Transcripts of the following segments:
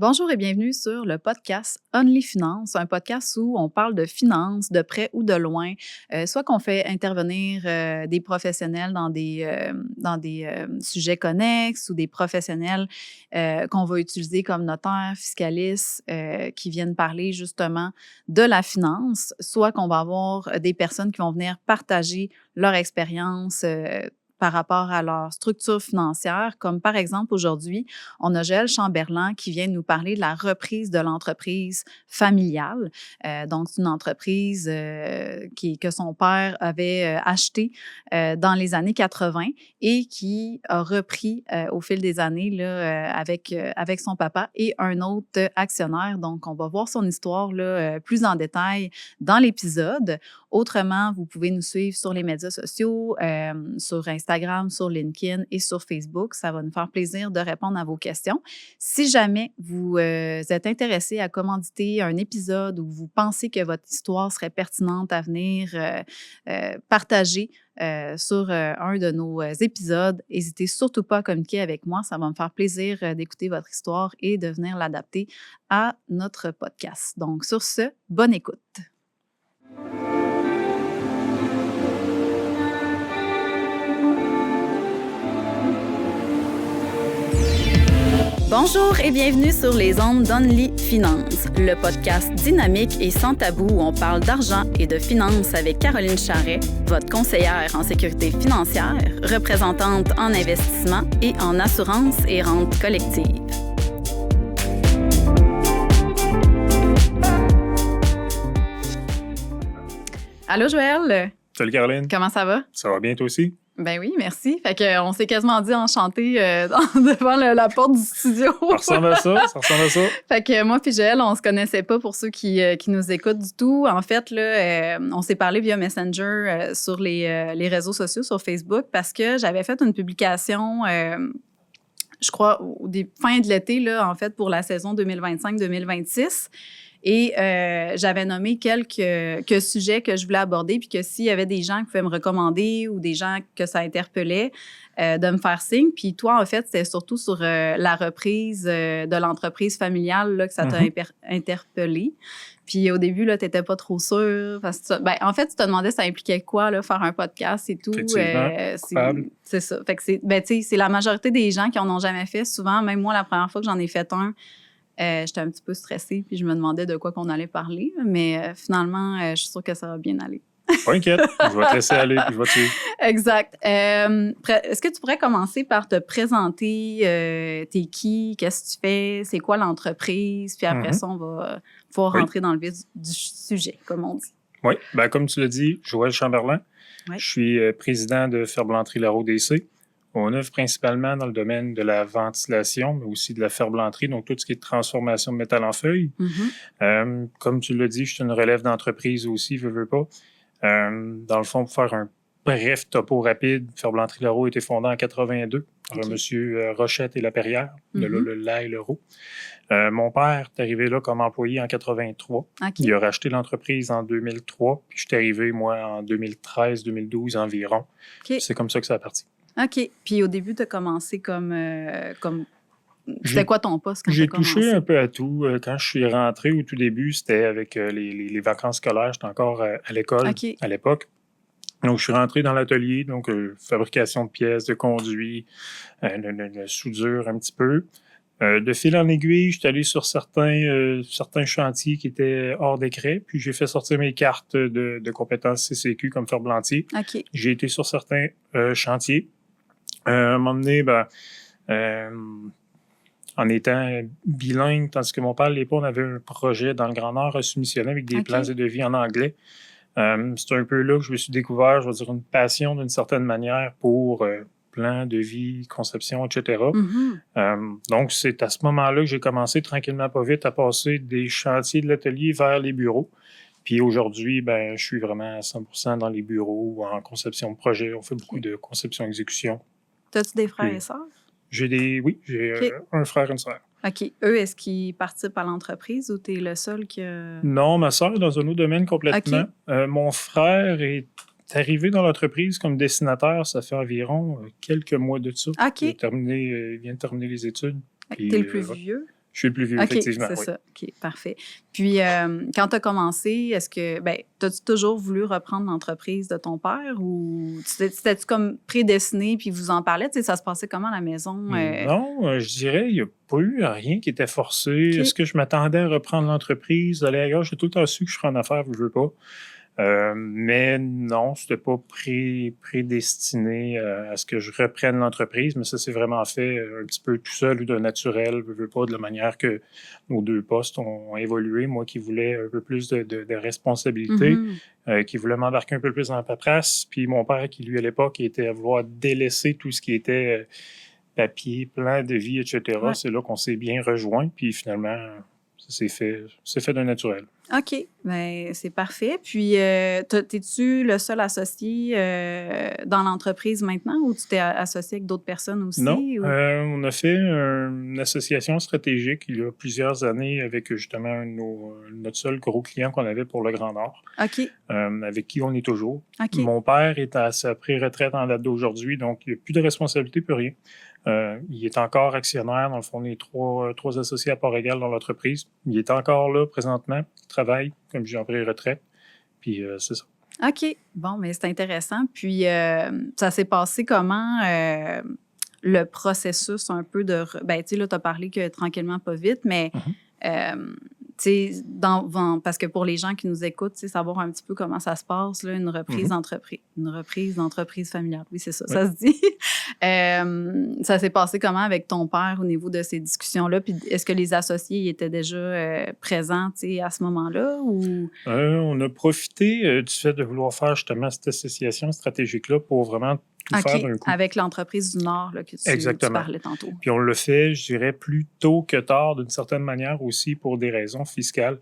Bonjour et bienvenue sur le podcast Only Finance, un podcast où on parle de finances, de près ou de loin, soit qu'on fait intervenir des professionnels dans des sujets connexes ou des professionnels qu'on va utiliser comme notaires, fiscalistes, qui viennent parler justement de la finance, soit qu'on va avoir des personnes qui vont venir partager leur expérience par rapport à leur structure financière, comme par exemple aujourd'hui, on a Joël Chamberlain qui vient nous parler de la reprise de l'entreprise familiale. Donc, c'est une entreprise que son père avait achetée dans les années 80 et qui a repris au fil des années là, avec son papa et un autre actionnaire. Donc, on va voir son histoire là, plus en détail dans l'épisode. Autrement, vous pouvez nous suivre sur les médias sociaux, sur Instagram, sur LinkedIn et sur Facebook. Ça va nous faire plaisir de répondre à vos questions. Si jamais vous êtes intéressé à commanditer un épisode ou vous pensez que votre histoire serait pertinente à venir partager sur un de nos épisodes, n'hésitez surtout pas à communiquer avec moi. Ça va me faire plaisir d'écouter votre histoire et de venir l'adapter à notre podcast. Donc, sur ce, bonne écoute. Bonjour et bienvenue sur les ondes d'Only Finance, le podcast dynamique et sans tabou où on parle d'argent et de finances avec Caroline Charret, votre conseillère en sécurité financière, représentante en investissement et en assurance et rente collective. Allô Joël? Salut Caroline. Comment ça va? Ça va bien toi aussi? Ben oui, merci. Fait qu'on s'est quasiment dit enchanté devant la porte du studio. Ça ressemble à ça. Fait que moi puis Joël, on se connaissait pas pour ceux qui nous écoutent du tout. En fait, là, on s'est parlé via Messenger sur les réseaux sociaux, sur Facebook, parce que j'avais fait une publication, je crois, fin de l'été, là, en fait, pour la saison 2025-2026. Et j'avais nommé quelques sujets que je voulais aborder, puis que s'il y avait des gens qui pouvaient me recommander ou des gens que ça interpellait, de me faire signe. Puis toi, en fait, c'était surtout sur la reprise de l'entreprise familiale là, que ça t'a interpellé. Puis au début, tu n'étais pas trop sûre. Parce que en fait, tu te demandais ça impliquait quoi, là, faire un podcast et tout. C'est ça. Fait que c'est la majorité des gens qui en ont jamais fait. Souvent, même moi, la première fois que j'en ai fait un, j'étais un petit peu stressée, puis je me demandais de quoi qu'on allait parler. Mais finalement, je suis sûre que ça va bien aller. Pas inquiète, je vais te laisser aller, puis je vais te suivre. Exact. Est-ce que tu pourrais commencer par te présenter? T'es qui? Qu'est-ce que tu fais? C'est quoi l'entreprise? Puis après ça, on va pouvoir rentrer dans le vif du sujet, comme on dit. Oui, bien, comme tu l'as dit, Joël Chamberlain. Oui. Je suis président de Ferblanterie Larreau DC. On œuvre principalement dans le domaine de la ventilation, mais aussi de la ferblanterie, donc tout ce qui est transformation de métal en feuille. Comme tu l'as dit, je suis une relève d'entreprise aussi, veux pas. Dans le fond, pour faire un bref topo rapide, Ferblanterie Larreau a été fondée en 82 par M. Rochette et Laperrière, de là le La et l'Euro. Mon père est arrivé là comme employé en 83. Il a racheté l'entreprise en 2003, puis je suis arrivé, moi, en 2013-2012 environ. C'est comme ça que ça a parti. OK. Puis au début, tu as commencé comme c'était quoi ton poste quand tu as commencé? J'ai touché un peu à tout. Quand je suis rentré au tout début, c'était avec les vacances scolaires. J'étais encore à l'école à l'époque. Donc, je suis rentré dans l'atelier, donc fabrication de pièces, de conduits, de soudure un petit peu. De fil en aiguille, je suis allé sur certains chantiers qui étaient hors décret, puis j'ai fait sortir mes cartes de compétences CCQ comme ferblantier. J'ai été sur certains chantiers. À un moment donné, en étant bilingue, tandis que mon père, à l'époque, on avait un projet dans le Grand Nord à soumissionner avec des plans et devis en anglais. C'est un peu là que je me suis découvert, je vais dire, une passion d'une certaine manière pour plans, devis, conception, etc. Donc, c'est à ce moment-là que j'ai commencé tranquillement, pas vite, à passer des chantiers de l'atelier vers les bureaux. Puis aujourd'hui, je suis vraiment à 100% dans les bureaux, en conception de projet. On fait beaucoup de conception-exécution. T'as-tu des frères et sœurs? J'ai un frère et une sœur. OK. Eux, est-ce qu'ils participent à l'entreprise ou tu es le seul qui a... Non, ma sœur est dans un autre domaine complètement. Mon frère est arrivé dans l'entreprise comme dessinateur, ça fait environ quelques mois de ça. Il vient de terminer les études. T'es le plus vieux? Je suis le plus vieux, OK, effectivement, c'est oui. ça. OK, parfait. Puis, quand tu as commencé, est-ce que, ben, t'as-tu toujours voulu reprendre l'entreprise de ton père ou c'était-tu comme prédestiné puis vous en parlez? Tu sais, ça se passait comment à la maison? Non, je dirais, il n'y a pas eu rien qui était forcé. Est-ce OK. que je m'attendais à reprendre l'entreprise, d'aller ailleurs? J'ai tout le temps su que je serais en affaires, je veux pas. Mais non, c'était pas prédestiné à ce que je reprenne l'entreprise, mais ça s'est vraiment fait un petit peu tout seul ou de naturel, je veux pas, de la manière que nos deux postes ont évolué. Moi qui voulais un peu plus de responsabilité, Mhm. qui voulait m'embarquer un peu plus dans la paperasse, puis mon père qui, lui, à l'époque, était à vouloir délaisser tout ce qui était papier, plan de vie, etc. Ouais. C'est là qu'on s'est bien rejoints, puis finalement, ça s'est fait de naturel. OK, ben c'est parfait. Puis, t'es-tu le seul associé dans l'entreprise maintenant ou tu t'es associé avec d'autres personnes Non, aussi? Ou... on a fait une association stratégique il y a plusieurs années avec justement notre seul gros client qu'on avait pour le Grand Nord, OK, avec qui on est toujours. OK. Mon père est à sa pré-retraite en date d'aujourd'hui, donc il n'y a plus de responsabilité, plus rien. Il est encore actionnaire. Dans le fond, on est trois associés à part égale dans l'entreprise. Il est encore là présentement, il travaille, comme j'ai en pré-retraite, puis c'est ça. OK. Bon, mais c'est intéressant. Puis, ça s'est passé comment, le processus un peu de... Ben, tu sais, là, tu as parlé que tranquillement, pas vite, mais, Mhm. tu sais, parce que pour les gens qui nous écoutent, tu sais, savoir un petit peu comment ça se passe, là, une reprise Mhm. d'entreprise. Une reprise d'entreprise familiale. Oui, c'est ça, Oui. ça se dit. Ça s'est passé comment avec ton père au niveau de ces discussions-là? Puis, est-ce que les associés y étaient déjà présents, tu sais, à ce moment-là? Ou... On a profité du fait de vouloir faire justement cette association stratégique-là pour vraiment tout faire OK, d'un coup. avec l'entreprise du Nord là, que tu Exactement. parlais tantôt. Puis on le fait, je dirais, plus tôt que tard, d'une certaine manière aussi pour des raisons fiscales.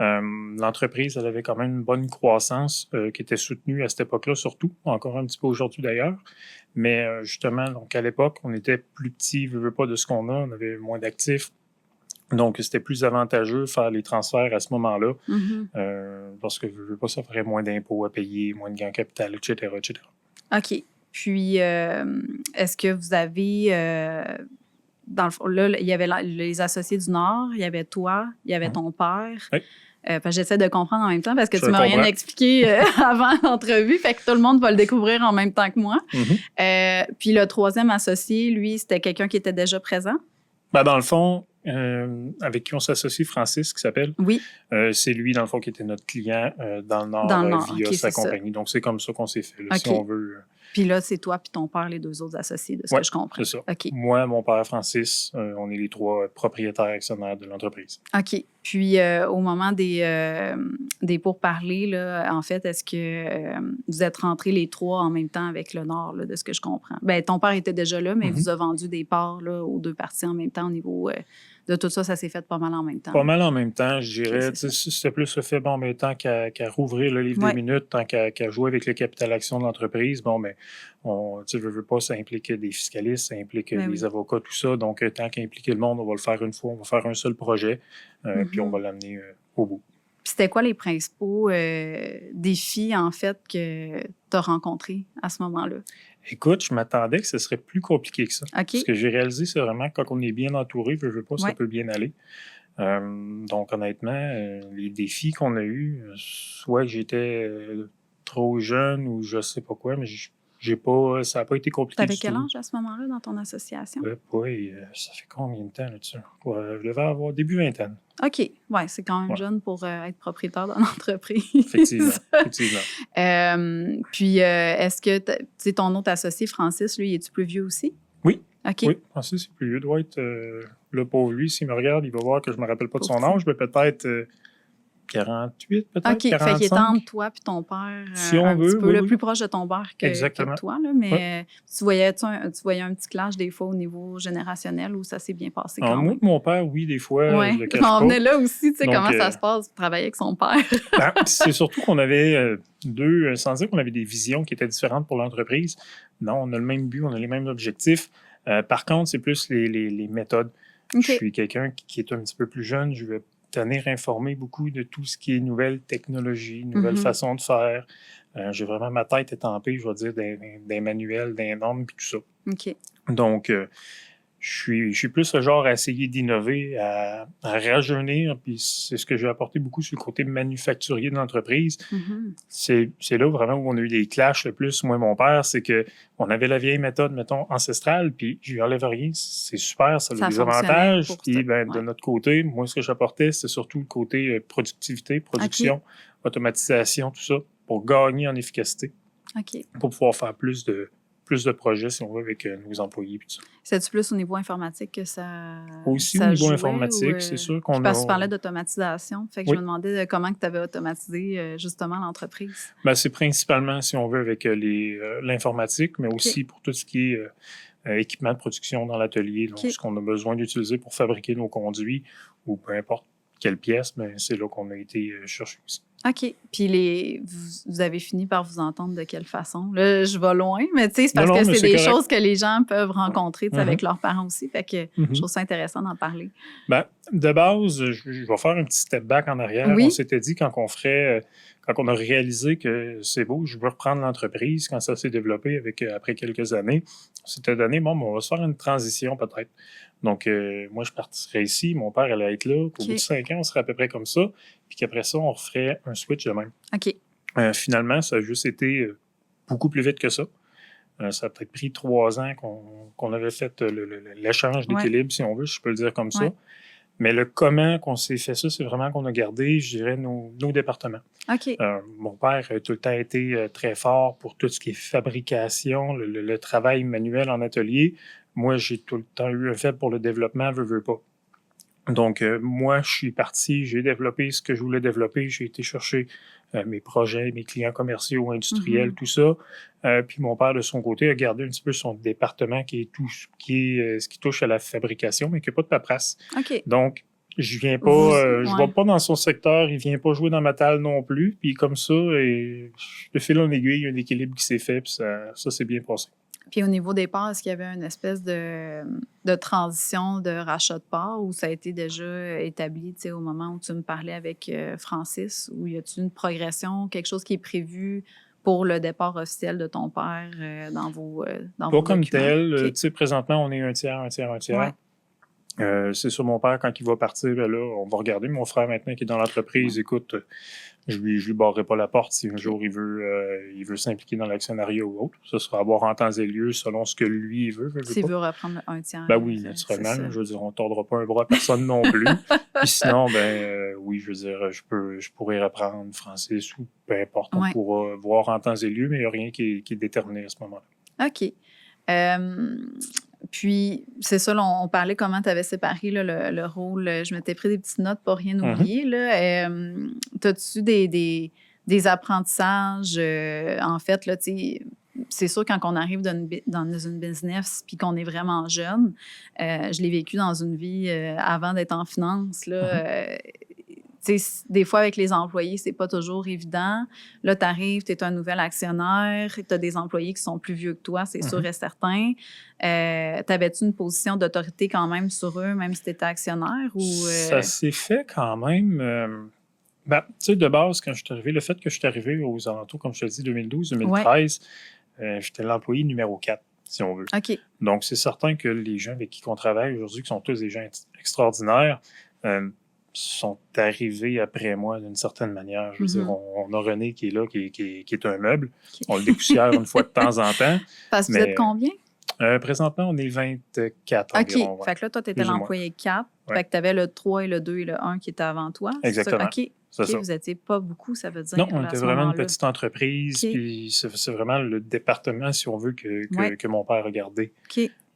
L'entreprise, elle avait quand même une bonne croissance qui était soutenue à cette époque-là, surtout, encore un petit peu aujourd'hui d'ailleurs. Mais justement, donc à l'époque, on était plus petit, je veux pas de ce qu'on a, on avait moins d'actifs. Donc, c'était plus avantageux de faire les transferts à ce moment-là, Mhm. parce que je veux pas, ça ferait moins d'impôts à payer, moins de gains en capital, etc., etc. OK. Puis, est-ce que vous avez, dans le fond, là, il y avait les associés du Nord, il y avait toi, il y avait ton père. Oui. Parce que j'essaie de comprendre en même temps parce que Je tu m'as rien comprends. expliqué avant l'entrevue, fait que tout le monde va le découvrir en même temps que moi. Mhm. Puis le troisième associé, lui, c'était quelqu'un qui était déjà présent? Ben, dans le fond, avec qui on s'associe, Francis, qui s'appelle, Oui, c'est lui, dans le fond, qui était notre client dans le Nord dans le Nord. via OK, sa c'est ça. compagnie. Donc, c'est comme ça qu'on s'est fait, là, si OK. on veut. Puis là, c'est toi puis ton père, les deux autres associés, de ce Oui, que je comprends. c'est ça. OK. Moi, mon père, Francis, on est les trois propriétaires actionnaires de l'entreprise. OK. Puis, au moment des pourparlers, là, en fait, est-ce que vous êtes rentrés les trois en même temps avec le Nord, là, de ce que je comprends? Bien, ton père était déjà là, mais Mhm. vous a vendu des parts là, aux deux parties en même temps au niveau de tout ça. Ça s'est fait pas mal en même temps. Pas mal en même temps, je dirais. OK, c'est ça. C'était plus le fait, bon, mais tant qu'à rouvrir le livre Ouais. des minutes, tant qu'à jouer avec le capital action de l'entreprise, bon, mais tu veux pas, ça implique des fiscalistes, ça implique Ben des oui. avocats, tout ça. Donc, tant qu'à impliquer le monde, on va le faire une fois, on va faire un seul projet, puis on va l'amener au bout. Puis c'était quoi les principaux défis, en fait, que tu as rencontrés à ce moment-là? Écoute, je m'attendais que ce serait plus compliqué que ça. OK. Ce que j'ai réalisé, c'est vraiment quand on est bien entouré, je veux pas, ça Ouais. peut bien aller. Donc, honnêtement, les défis qu'on a eus, soit que j'étais trop jeune ou je sais pas quoi, mais ça n'a pas été compliqué T'avais du quel tout. âge à ce moment-là dans ton association? Ça fait combien de temps là-dessus? Je devais avoir début vingtaine, OK. Ouais, c'est quand même Ouais. jeune pour être propriétaire d'une entreprise. effectivement. effectivement. Puis, est-ce que tu sais, ton autre associé, Francis, lui, es-tu plus vieux aussi? Oui. OK. Oui, Francis, c'est plus vieux. Doit être, le pauvre lui, s'il me regarde, il va voir que je me rappelle pas de son Pauvre âge, mais peut-être 48, peut-être OK. Fait qu'il est 45. entre toi puis ton père Si on un veut, petit peu, oui, le oui. plus proche de ton père que Exactement. toi, là, mais tu voyais un petit clash des fois au niveau générationnel où ça s'est bien passé Alors, quand moi, même? mon père, oui, des fois, Ouais. je le cache On pas. venait là aussi, tu sais, Donc, comment ça se passe, travailler avec son père. C'est surtout qu'on avait sans dire qu'on avait des visions qui étaient différentes pour l'entreprise. Non, on a le même but, on a les mêmes objectifs. Par contre, c'est plus les méthodes. OK. Je suis quelqu'un qui est un petit peu plus jeune. Je vais tenir informé beaucoup de tout ce qui est nouvelles technologies, nouvelles façons de faire. J'ai vraiment ma tête étampée, je vais dire, des manuels, des normes, puis tout ça. OK. Donc, je suis plus le genre à essayer d'innover, à rajeunir, puis c'est ce que j'ai apporté beaucoup sur le côté manufacturier de l'entreprise. C'est là vraiment où on a eu des clashs le plus, moi et mon père, c'est que on avait la vieille méthode, mettons, ancestrale, puis je lui enlève rien, c'est super, ça a des avantages. Puis de notre côté, moi, ce que j'apportais, c'est surtout le côté productivité, production, automatisation, tout ça, pour gagner en efficacité, pour pouvoir faire plus de projets, si on veut, avec nos employés. C'est-tu plus au niveau informatique que ça aussi ça au niveau jouait, informatique, c'est sûr qu'on parce que a... tu parlais d'automatisation, fait que je me demandais comment tu avais automatisé justement l'entreprise. Ben, c'est principalement, si on veut, avec l'informatique, mais aussi pour tout ce qui est équipement de production dans l'atelier, donc ce qu'on a besoin d'utiliser pour fabriquer nos conduits ou peu importe quelle pièce, mais c'est là qu'on a été chercher aussi. OK. Puis vous avez fini par vous entendre de quelle façon? Là, je vais loin, mais tu sais, c'est parce que c'est des choses que les gens peuvent rencontrer avec leurs parents aussi. Fait que je trouve ça intéressant d'en parler. Ben, de base, je vais faire un petit step back en arrière. On s'était dit quand on a réalisé que c'est beau, je veux reprendre l'entreprise, quand ça s'est développé après quelques années, on s'était donné, on va se faire une transition peut-être. Donc, moi, je partirais ici, mon père allait être là. Au bout de 5 ans, on serait à peu près comme ça. Puis qu'après ça, on referait un switch de même. Finalement, ça a juste été beaucoup plus vite que ça. Ça a peut-être pris 3 ans qu'on avait fait l'échange d'équilibre, si on veut, je peux le dire comme ça. Mais le comment qu'on s'est fait ça, c'est vraiment qu'on a gardé, je dirais, nos départements. Mon père a tout le temps été très fort pour tout ce qui est fabrication, le travail manuel en atelier. Moi, j'ai tout le temps eu un faible pour le développement, veux pas. Donc, moi, je suis parti, j'ai développé ce que je voulais développer, j'ai été chercher mes projets, mes clients commerciaux, industriels, tout ça. Puis mon père, de son côté, a gardé un petit peu son département qui est tout ce qui touche à la fabrication, mais qui n'a pas de paperasse. Donc, je viens pas, je vais pas dans son secteur, il vient pas jouer dans ma table non plus. Puis comme ça, et de fil en aiguille, il y a un équilibre qui s'est fait, puis ça s'est bien passé. Puis au niveau des parts, est-ce qu'il y avait une espèce de transition de rachat de parts ou ça a été déjà établi au moment où tu me parlais avec Francis? Ou y a-t-il une progression, quelque chose qui est prévu pour le départ officiel de ton père dans vos Pas comme tel. Tu sais, présentement, on est un tiers. C'est sûr, mon père, quand il va partir, là, on va regarder. Mon frère, maintenant, qui est dans l'entreprise, écoute, je lui barrerai pas la porte si un jour il veut s'impliquer dans l'actionnariat ou autre. Ce sera à voir en temps et lieu selon ce que lui veut. S'il veut reprendre un tiers. Ben oui, naturellement. Je veux dire, on ne tordra pas un bras à personne non plus. Puis sinon, oui, je veux dire, je pourrais reprendre Francis ou peu importe. On pourra voir en temps et lieu, mais il n'y a rien qui est déterminé à ce moment-là. OK. Puis, c'est ça, là, on parlait comment tu avais séparé là, le rôle. Je m'étais pris des petites notes pour rien oublier. T'as-tu des apprentissages? En fait, là, c'est sûr, quand on arrive dans une business puis qu'on est vraiment jeune, je l'ai vécu dans une vie avant d'être en finance, là, des fois, avec les employés, c'est pas toujours évident. Là, tu arrives, tu es un nouvel actionnaire, tu as des employés qui sont plus vieux que toi, c'est sûr et certain. T'avais-tu une position d'autorité quand même sur eux, même si tu étais actionnaire? Ça s'est fait quand même. Tu sais, de base, quand je suis arrivé, le fait que je suis arrivé aux alentours, comme je te dis, 2012-2013, j'étais l'employé numéro 4, si on veut. Donc, c'est certain que les gens avec qui on travaille aujourd'hui, qui sont tous des gens extraordinaires, sont arrivés après moi d'une certaine manière. Je veux dire, on a René qui est là, qui est un meuble. On le dépoussière une fois de temps en temps. Parce que vous êtes combien? Présentement, on est 24 environ. Fait que là, toi, tu étais l'employé 4. Fait que tu avais le 3 et le 2 et le 1 qui étaient avant toi. Exactement. Vous n'étiez pas beaucoup, ça veut dire. Non, on était vraiment une petite entreprise. Puis c'est vraiment le département, si on veut, que mon père a gardé.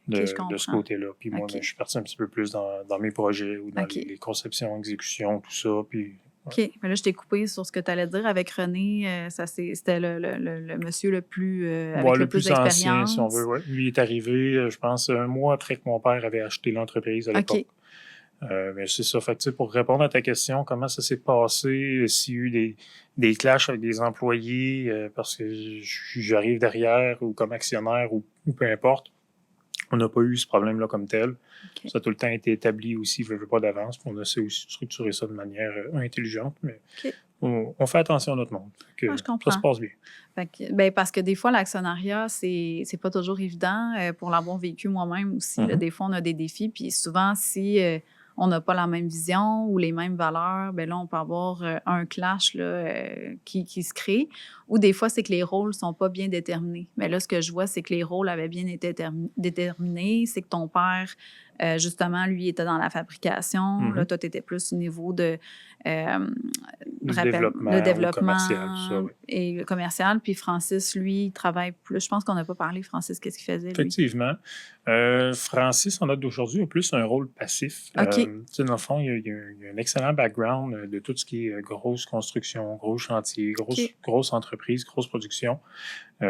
De ce côté-là. Puis moi, je suis parti un petit peu plus dans mes projets ou dans les conceptions, exécutions, tout ça. Puis, OK. Mais là, je t'ai coupé sur ce que tu allais dire. Avec René, c'était le monsieur le plus avec le plus d'expérience. Ancien, si on veut. Lui est arrivé, je pense, 1 mois après que mon père avait acheté l'entreprise à l'époque. Mais c'est ça. Fait que, pour répondre à ta question, comment ça s'est passé, s'il y a eu des clashs avec des employés parce que j'arrive derrière ou comme actionnaire ou peu importe, on n'a pas eu ce problème-là comme tel. Ça a tout le temps été établi aussi, je ne veux pas d'avance. On essaie aussi de structurer ça de manière intelligente. Mais on fait attention à notre monde. Que Je ça comprends. se passe bien. Fait que, ben, parce que des fois, l'actionnariat, c'est pas toujours évident. Pour l'avoir vécu moi-même aussi, là, des fois, on a des défis. Puis souvent, si on n'a pas la même vision ou les mêmes valeurs, ben là, on peut avoir un clash là, qui se crée. Ou des fois, c'est que les rôles sont pas bien déterminés. Mais là, ce que je vois, c'est que les rôles avaient bien été déterminés. C'est que ton père, justement, lui, était dans la fabrication. Là, toi, tu étais plus au niveau de... le développement commercial, tout ça, développement oui. et commercial. Puis Francis, lui, il travaille plus. Je pense qu'on n'a pas parlé, Francis, qu'est-ce qu'il faisait, lui? Effectivement. Francis, en date d'aujourd'hui, a plus un rôle passif. OK. Tu sais, dans le fond, il y a un excellent background de tout ce qui est grosse construction, gros chantier, grosse entreprise, grosse production. Tu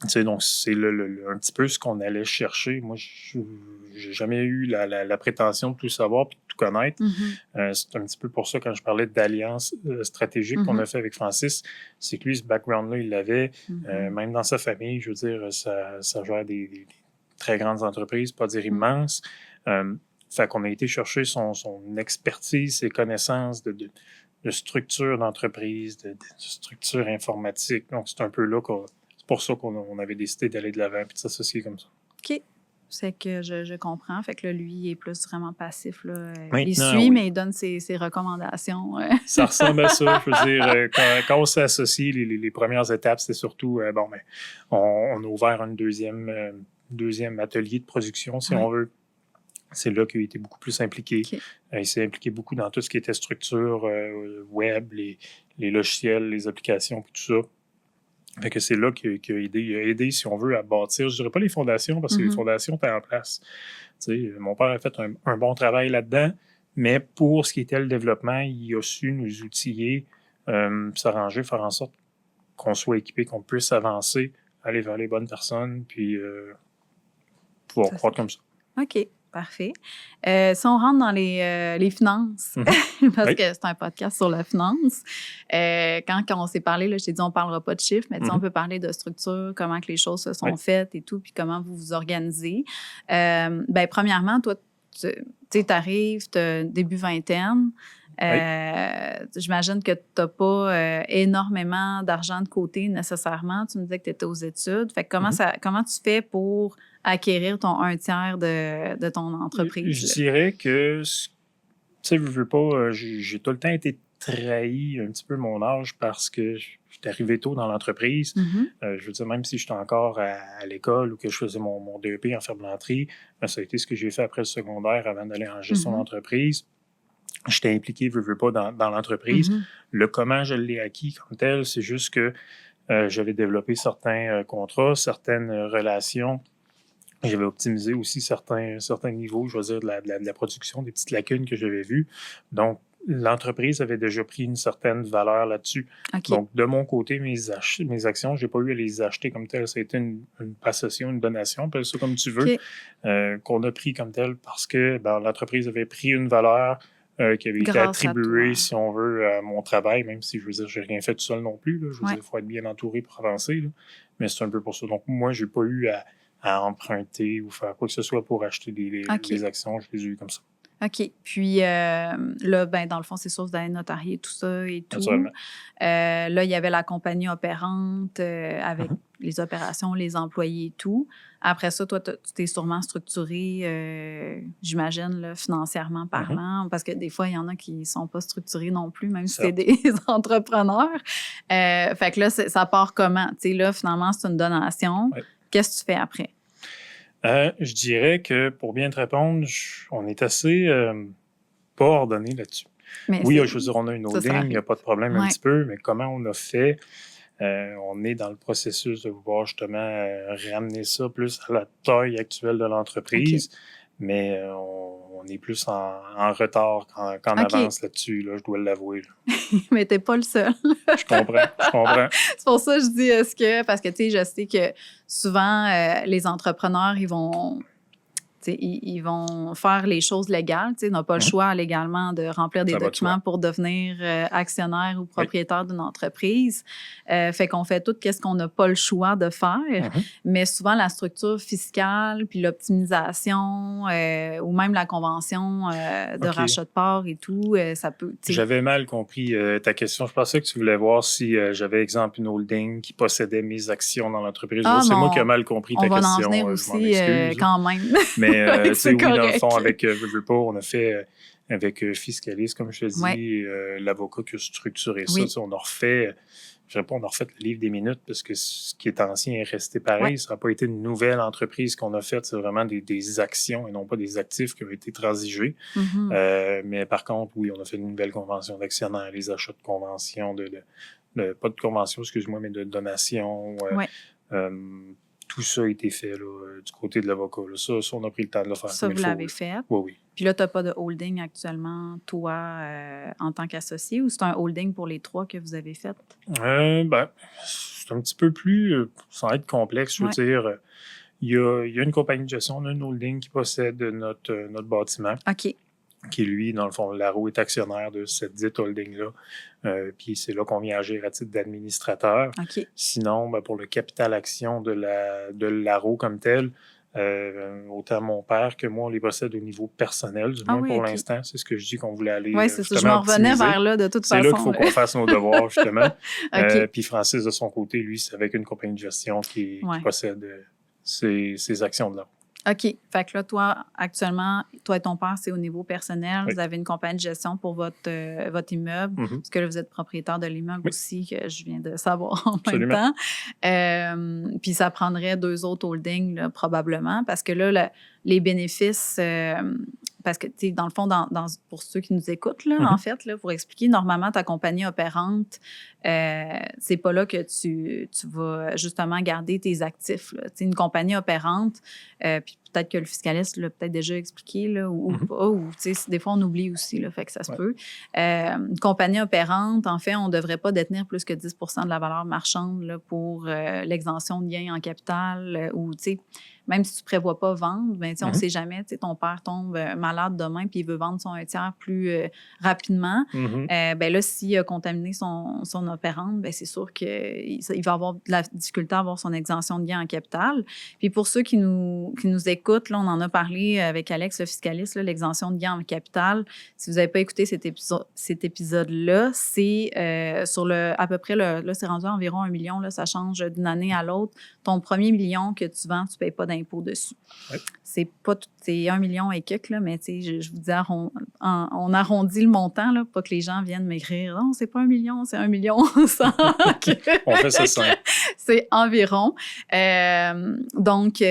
sais, donc, c'est un petit peu ce qu'on allait chercher. Moi, j'ai jamais eu la prétention de tout savoir et de tout connaître. C'est un petit peu pour ça, quand je parlais d'alliance stratégique qu'on a fait avec Francis, c'est que lui, ce background-là, il l'avait. Même dans sa famille, je veux dire, ça gère des très grandes entreprises, pas dire immenses. Fait qu'on a été chercher son expertise, ses connaissances de structure d'entreprise, de structure informatique. Donc, c'est un peu là c'est pour ça qu'on avait décidé d'aller de l'avant et de s'associer comme ça. OK. C'est que je comprends. Fait que là, lui, il est plus vraiment passif. Là. Maintenant, il suit, mais il donne ses recommandations. Ça ressemble à ça. Je veux dire, quand on s'est associé, les premières étapes, c'était surtout, on a ouvert un deuxième atelier de production, si on veut. C'est là qu'il a été beaucoup plus impliqué. OK. Il s'est impliqué beaucoup dans tout ce qui était structure web, les logiciels, les applications, tout ça. Fait que c'est là qu'il a aidé, si on veut, à bâtir, je dirais pas les fondations, parce que les fondations étaient en place. Tu sais, mon père a fait un bon travail là-dedans, mais pour ce qui était le développement, il a su nous outiller, s'arranger, faire en sorte qu'on soit équipé, qu'on puisse avancer, aller vers les bonnes personnes, puis pouvoir croître comme ça. OK. Parfait. Si on rentre dans les finances, parce que c'est un podcast sur la finance, quand on s'est parlé, là, je t'ai dit on ne parlera pas de chiffres, mais on peut parler de structure, comment que les choses se sont faites et tout, puis comment vous vous organisez. Premièrement, toi, tu arrives, tu as début vingtaine. J'imagine que tu n'as pas énormément d'argent de côté nécessairement. Tu me disais que tu étais aux études. Fait que comment tu fais pour acquérir ton 1/3 de ton entreprise? Je dirais que, tu sais, je veux pas, j'ai tout le temps été trahi un petit peu mon âge parce que j'étais arrivé tôt dans l'entreprise. Je veux dire, même si j'étais encore à l'école ou que je faisais mon DEP en ferblanterie, ça a été ce que j'ai fait après le secondaire avant d'aller en gestion d'entreprise. J'étais impliqué, veux pas, dans l'entreprise. Le comment je l'ai acquis comme tel, c'est juste que j'avais développé certains contrats, certaines relations. J'avais optimisé aussi certains niveaux, je veux dire, de la production, des petites lacunes que j'avais vues. Donc, l'entreprise avait déjà pris une certaine valeur là-dessus. Okay. Donc, de mon côté, mes actions, je n'ai pas eu à les acheter comme tel. Ça a été une passation, une donation, appelle ça comme tu veux, qu'on a pris comme tel parce que l'entreprise avait pris une valeur qui avait été attribuée, si on veut, à mon travail, même si, je veux dire, je n'ai rien fait tout seul non plus. Là. Je veux dire, il faut être bien entouré pour avancer. Là. Mais c'est un peu pour ça. Donc, moi, je n'ai pas eu à emprunter ou faire quoi que ce soit pour acheter des actions. Je les ai eues comme ça. OK. Puis là, dans le fond, c'est sûr que vous avez notarié tout ça et tout. Là, il y avait la compagnie opérante avec les opérations, les employés et tout. Après ça, toi, tu t'es sûrement structuré, j'imagine, là, financièrement parlant, parce que des fois, il y en a qui ne sont pas structurés non plus, même si c'est des entrepreneurs. Fait que là, ça part comment? Tu sais, là, finalement, c'est une donation. Qu'est-ce que tu fais après? Je dirais que, pour bien te répondre, on est assez pas ordonné là-dessus. Oui, je veux dire, on a une holding, il n'y a pas de problème un petit peu, mais comment on a fait? On est dans le processus de vouloir justement ramener ça plus à la taille actuelle de l'entreprise, mais on est plus en retard qu'en avance là-dessus, là, je dois l'avouer. Mais t'es pas le seul. Je comprends. C'est pour ça que je dis parce que, tu sais, je sais que souvent, les entrepreneurs, ils vont Ils vont faire les choses légales. On n'a pas le choix légalement de remplir des documents pour devenir actionnaire ou propriétaire d'une entreprise. Fait qu'on fait tout ce qu'on n'a pas le choix de faire. Mais souvent, la structure fiscale, puis l'optimisation ou même la convention de rachat de parts et tout, ça peut... J'avais mal compris ta question. Je pensais que tu voulais voir si j'avais, exemple, une holding qui possédait mes actions dans l'entreprise. C'est moi qui ai mal compris ta question. On va en venir aussi quand même. Mais oui, dans le fond, avec Riverpool, on a fait avec Fiscalis, comme je te dis, l'avocat qui a structuré ça. On a refait, je dirais pas, on a refait le livre des minutes parce que ce qui est ancien est resté pareil. Ça n'a pas été une nouvelle entreprise qu'on a faite. C'est vraiment des actions et non pas des actifs qui ont été transigés. Mais par contre, oui, on a fait une nouvelle convention d'actionnaires, les achats de conventions, pas de convention, excuse-moi, mais de donation. Tout ça a été fait là, du côté de l'avocat. Ça, on a pris le temps de le faire. Ça, vous l'avez fait? Oui. Puis là, tu n'as pas de holding actuellement, toi, en tant qu'associé, ou c'est un holding pour les 3 que vous avez fait? C'est un petit peu plus, sans être complexe, je veux dire, il y a une compagnie de gestion, on a une holding qui possède notre bâtiment. OK. Qui, lui, dans le fond, Laro est actionnaire de cette dite holding-là. Puis c'est là qu'on vient agir à titre d'administrateur. Okay. Sinon, pour le capital action de Laro comme tel, autant mon père que moi, on les possède au niveau personnel, du moins pour l'instant. C'est ce que je dis qu'on voulait aller. Oui, c'est ça. Je m'en revenais vers là de toute façon. C'est là qu'il faut qu'on fasse nos devoirs, justement. Puis Francis, de son côté, lui, c'est avec une compagnie de gestion qui possède ses actions de Laro. OK. Fait que là, toi, actuellement, toi et ton père, c'est au niveau personnel. Vous avez une compagnie de gestion pour votre immeuble, parce que là, vous êtes propriétaire de l'immeuble aussi, que je viens de savoir en même temps. Puis ça prendrait 2 autres holdings, là, probablement, parce que là, les bénéfices... parce que, tu sais, dans le fond, pour ceux qui nous écoutent, là, en fait, là, pour expliquer, normalement, ta compagnie opérante, c'est pas là que tu vas justement garder tes actifs. Tu sais, une compagnie opérante, puis peut-être que le fiscaliste l'a peut-être déjà expliqué, là, ou pas, ou, tu sais, des fois, on oublie aussi, là, fait que ça se peut. Une compagnie opérante, en fait, on ne devrait pas détenir plus que 10 de la valeur marchande là, pour l'exemption de gains en capital, ou, tu sais, même si tu ne prévois pas vendre, ben, on ne sait jamais, ton père tombe malade demain puis il veut vendre son 1/3 plus rapidement. Ben là, s'il a contaminé son opérante, ben, c'est sûr qu'il va avoir de la difficulté à avoir son exemption de gain en capital. Puis pour ceux qui nous écoutent, là, on en a parlé avec Alex, le fiscaliste, l'exemption de gain en capital. Si vous n'avez pas écouté cet épisode-là, c'est sur à peu près, là, c'est rendu à environ 1 million, là, ça change d'une année à l'autre. Ton premier million que tu vends, tu ne payes pas d'impôt dessus. C'est 1 million et quelques, là, mais je vous dis, on arrondit le montant, là, pas que les gens viennent m'écrire. Non, c'est pas 1 million, c'est 1 million 100. On fait ça simple. C'est environ. Donc,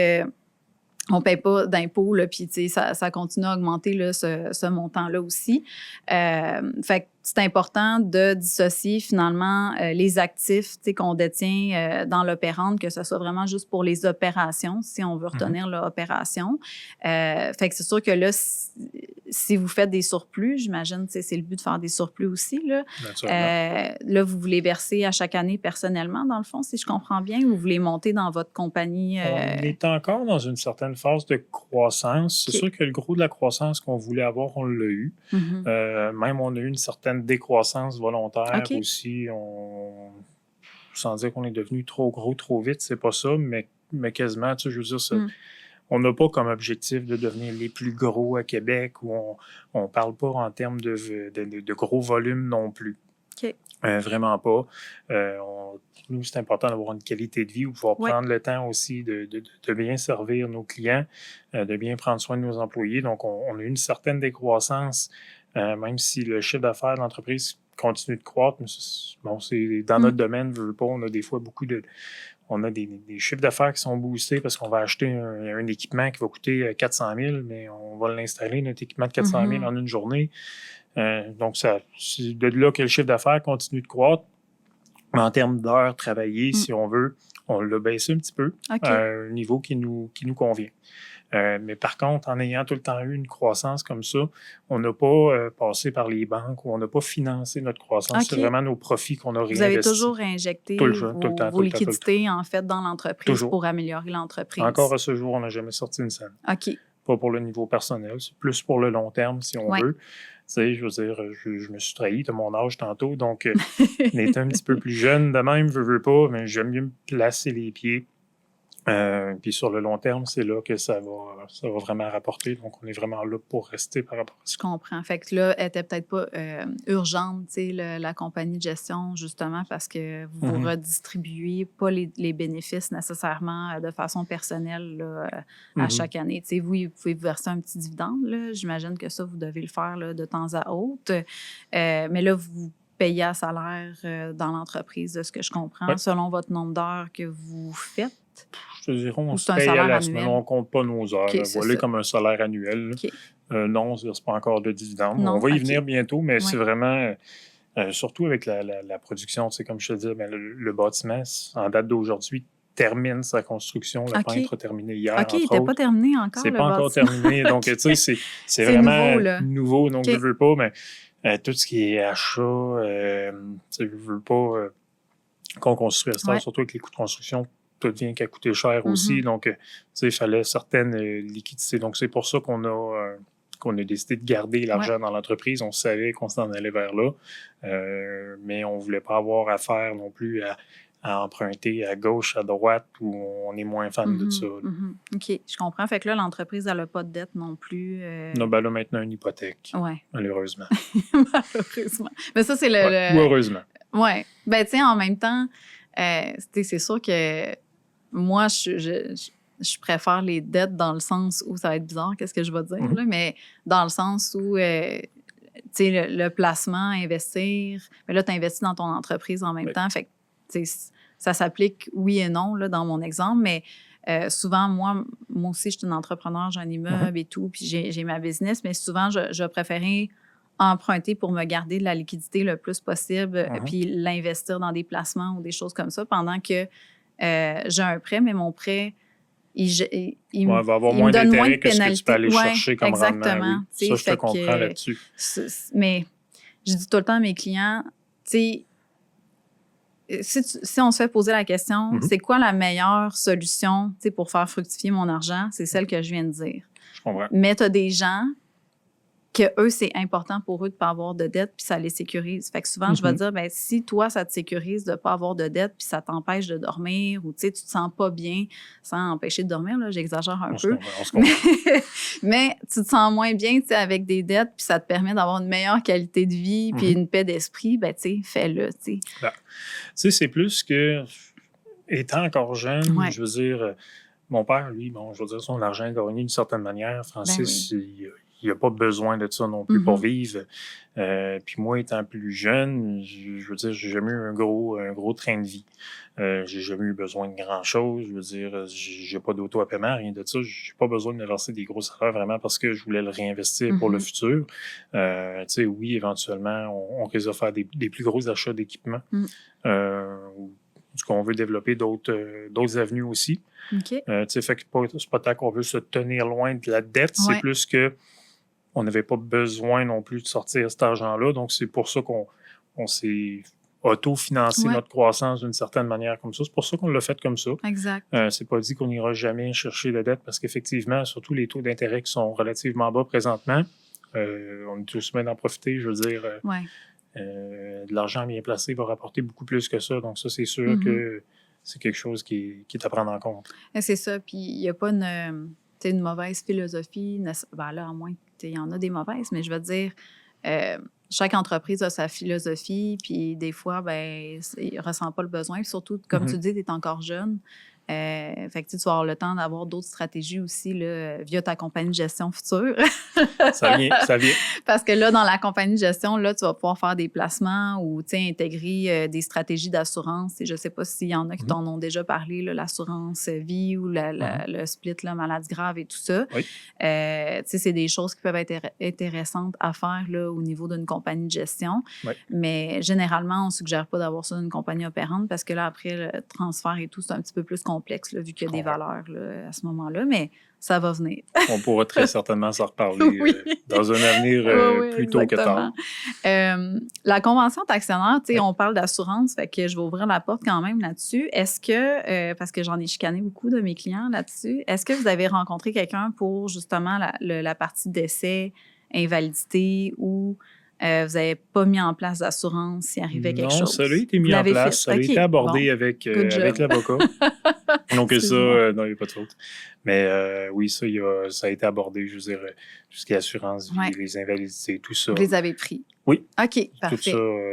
on ne paye pas d'impôts, puis ça continue à augmenter là, ce montant-là aussi. Fait que c'est important de dissocier finalement les actifs qu'on détient dans l'opérante, que ce soit vraiment juste pour les opérations, si on veut retenir l'opération. Fait que c'est sûr que là, si vous faites des surplus, j'imagine que c'est le but de faire des surplus aussi. Là, là, vous les versez à chaque année personnellement, dans le fond, si je comprends bien, ou vous les montez dans votre compagnie? On est encore dans une certaine phase de croissance. C'est sûr que le gros de la croissance qu'on voulait avoir, on l'a eu. Même on a eu une certaine décroissance volontaire aussi. Sans dire qu'on est devenu trop gros, trop vite, c'est pas ça, mais quasiment, tu sais, je veux dire, on n'a pas comme objectif de devenir les plus gros à Québec, ou on parle pas en termes de gros volumes non plus. Vraiment pas. Nous, c'est important d'avoir une qualité de vie, ou pouvoir prendre le temps aussi de bien servir nos clients, de bien prendre soin de nos employés. Donc, on a eu une certaine décroissance, même si le chiffre d'affaires de l'entreprise continue de croître. Mais c'est dans notre domaine, je veux pas, on a des fois on a des chiffres d'affaires qui sont boostés parce qu'on va acheter un équipement qui va coûter 400 000, mais on va l'installer, notre équipement de 400 000 en une journée. Donc, c'est de là que le chiffre d'affaires continue de croître. Mais en termes d'heures travaillées, si on veut, on l'a baissé un petit peu à un niveau qui nous convient. Mais par contre, en ayant tout le temps eu une croissance comme ça, on n'a pas passé par les banques, ou on n'a pas financé notre croissance. C'est vraiment nos profits qu'on a réinvestis. Vous avez toujours injecté vos liquidités, en fait, dans l'entreprise pour améliorer l'entreprise. Encore à ce jour, on n'a jamais sorti une scène. pas pour le niveau personnel, c'est plus pour le long terme, si on Ouais. veut. Tu sais, je veux dire, je me suis trahi de mon âge tantôt, donc on est un petit peu plus jeune de même, veux pas, mais j'aime mieux me placer les pieds. Puis sur le long terme, c'est là que ça va vraiment rapporter. Donc, on est vraiment là pour rester par rapport à ça. Je comprends. Fait que là, elle était peut-être pas urgente, tu sais, la compagnie de gestion, justement, parce que vous Mhm. redistribuez pas les bénéfices nécessairement de façon personnelle là, à Mhm. chaque année. Tu sais, vous pouvez vous verser un petit dividende, là. J'imagine que ça, vous devez le faire là, de temps à autre. Mais là, vous payez à salaire dans l'entreprise, de ce que je comprends, Ouais. selon votre nombre d'heures que vous faites. Je te dirais, on Ou se c'est un paye à salaire la semaine, annuel? on compte pas nos heures. OK, Là. c'est Voilà ça. comme un salaire annuel. OK. Non, c'est pas encore de dividende. Non, On va y OK. venir bientôt, mais c'est Ouais. vraiment, surtout avec la production, tu sais, comme je te dis, ben, le bâtiment, en date d'aujourd'hui, termine sa construction. Le OK. peintre a terminé hier, OK, il entre n'était pas autres. terminé encore, C'est le pas encore bâtiment. terminé. Donc, OK. tu sais, c'est C'est vraiment nouveau, là. nouveau. Donc, OK. je veux pas, mais tout ce qui est achat, tu sais, je veux pas qu'on construit à cette heure, Ouais. surtout avec les coûts de construction, tout vient qu'à coûter cher aussi. Mhm. Donc, tu sais, il fallait certaines liquidités. Donc, c'est pour ça qu'on a décidé de garder l'argent dans l'entreprise. On savait qu'on s'en allait vers là, mais on voulait pas avoir affaire non plus à emprunter à gauche, à droite, où on est moins fan de ça. Mhm. Mhm. OK, je comprends. Fait que là, l'entreprise, elle n'a pas de dette non plus. On a ben là maintenant une hypothèque, Ouais, malheureusement. malheureusement. Mais ça, c'est Ouais. Ou heureusement. Ouais. Ben, tu sais, en même temps, c'est sûr que moi, je préfère les dettes dans le sens où ça va être bizarre, qu'est-ce que je vais dire, Mhm. là, mais dans le sens où, tu sais, le placement, investir, mais là, tu investis dans ton entreprise en même Oui. temps. Fait que, tu sais, ça s'applique oui et non, là, dans mon exemple, mais souvent, moi aussi, je suis une entrepreneur, j'ai un immeuble et tout, puis j'ai ma business, mais souvent, je préférais emprunter pour me garder de la liquidité le plus possible, puis l'investir dans des placements ou des choses comme ça, pendant que j'ai un prêt, mais mon prêt, il Il va avoir me moins donne moins de d'intérêt que ce que tu peux pénalités. aller Ouais, chercher comme rendement. exactement. Oui. Tu sais, Ça, je te fait comprends que, là-dessus. mais je dis tout le temps à mes clients, tu sais, si on se fait poser la question, Mhm. c'est quoi la meilleure solution, tu sais, pour faire fructifier mon argent? C'est celle que je viens de dire. Je comprends. Mais tu as des gens que eux, c'est important pour eux de ne pas avoir de dette, puis ça les sécurise. Fait que souvent, je vais dire, ben si toi, ça te sécurise de ne pas avoir de dette, puis ça t'empêche de dormir, ou tu sais, tu te sens pas bien, sans empêcher de dormir, là, j'exagère un peu. On se comprend. Mais tu te sens moins bien, tu sais, avec des dettes, puis ça te permet d'avoir une meilleure qualité de vie, puis une paix d'esprit, ben tu sais, fais-le, tu sais. Ben, tu sais, c'est plus que, étant encore jeune, Ouais. je veux dire, mon père, lui, bon, je veux dire, son argent est gagné d'une certaine manière. Francis, il n'a pas besoin de ça non plus pour vivre. Puis moi, étant plus jeune, je veux dire, j'ai jamais eu un gros train de vie. J'ai jamais eu besoin de grand-chose. Je veux dire, j'ai pas d'auto à paiement, rien de ça. J'ai pas besoin de me verser des gros salaires vraiment parce que je voulais le réinvestir pour le futur. Tu sais, oui, éventuellement, on risque de faire des plus gros achats d'équipement. Qu'on veut développer d'autres avenues aussi. OK. Fait que c'est pas tant qu'on veut se tenir loin de la dette, c'est plus que on n'avait pas besoin non plus de sortir cet argent-là. Donc, c'est pour ça qu'on s'est auto-financé notre croissance d'une certaine manière comme ça. C'est pour ça qu'on l'a fait comme ça. Exact. C'est pas dit qu'on n'ira jamais chercher de dette parce qu'effectivement, surtout les taux d'intérêt qui sont relativement bas présentement, on est tous bien d'en profiter. Je veux dire, de l'argent bien placé va rapporter beaucoup plus que ça. Donc, ça, c'est sûr que c'est quelque chose qui est à prendre en compte. C'est ça. Puis, il n'y a pas une mauvaise philosophie. Ben là, à moins qu'il y en a des mauvaises, mais je veux dire, chaque entreprise a sa philosophie, puis des fois, ben, il ne ressent pas le besoin. Puis surtout, comme tu dis, tu es encore jeune. Fait que tu vas avoir le temps d'avoir d'autres stratégies aussi là, via ta compagnie de gestion future. Ça vient. Parce que là, dans la compagnie de gestion, là, tu vas pouvoir faire des placements ou intégrer des stratégies d'assurance. Je ne sais pas s'il y en a qui t'en ont déjà parlé, là, l'assurance vie ou le split là, maladie grave et tout ça. Oui. C'est des choses qui peuvent être intéressantes à faire là, au niveau d'une compagnie de gestion. Oui. Mais généralement, on ne suggère pas d'avoir ça dans une compagnie opérante parce que là, après, le transfert et tout, c'est un petit peu plus complexe. complexe, là, vu qu'il y a des Ouais. valeurs là, à ce moment-là, mais ça va venir. On pourra très certainement s'en reparler Oui. dans un avenir Oui, plus tôt que tard. exactement. La convention d'actionnaire, tu sais, Oui. on parle d'assurance, fait que je vais ouvrir la porte quand même là-dessus. Est-ce que, parce que j'en ai chicané beaucoup de mes clients là-dessus, est-ce que vous avez rencontré quelqu'un pour justement la partie décès, invalidité ou vous n'avez pas mis en place d'assurance s'il arrivait quelque Non, ça a chose? été Vous mis en l'avez fait? place, ça a OK, été abordé bon, avec, good avec job. l'avocat. Donc ça, Excuse-moi. non, il n'y a pas de faute. Mais oui, ça a été abordé, je veux dire, tout ce qui est assurance vie, Ouais. les invalidités, tout ça. Vous les avez pris? Oui, OK, parfait.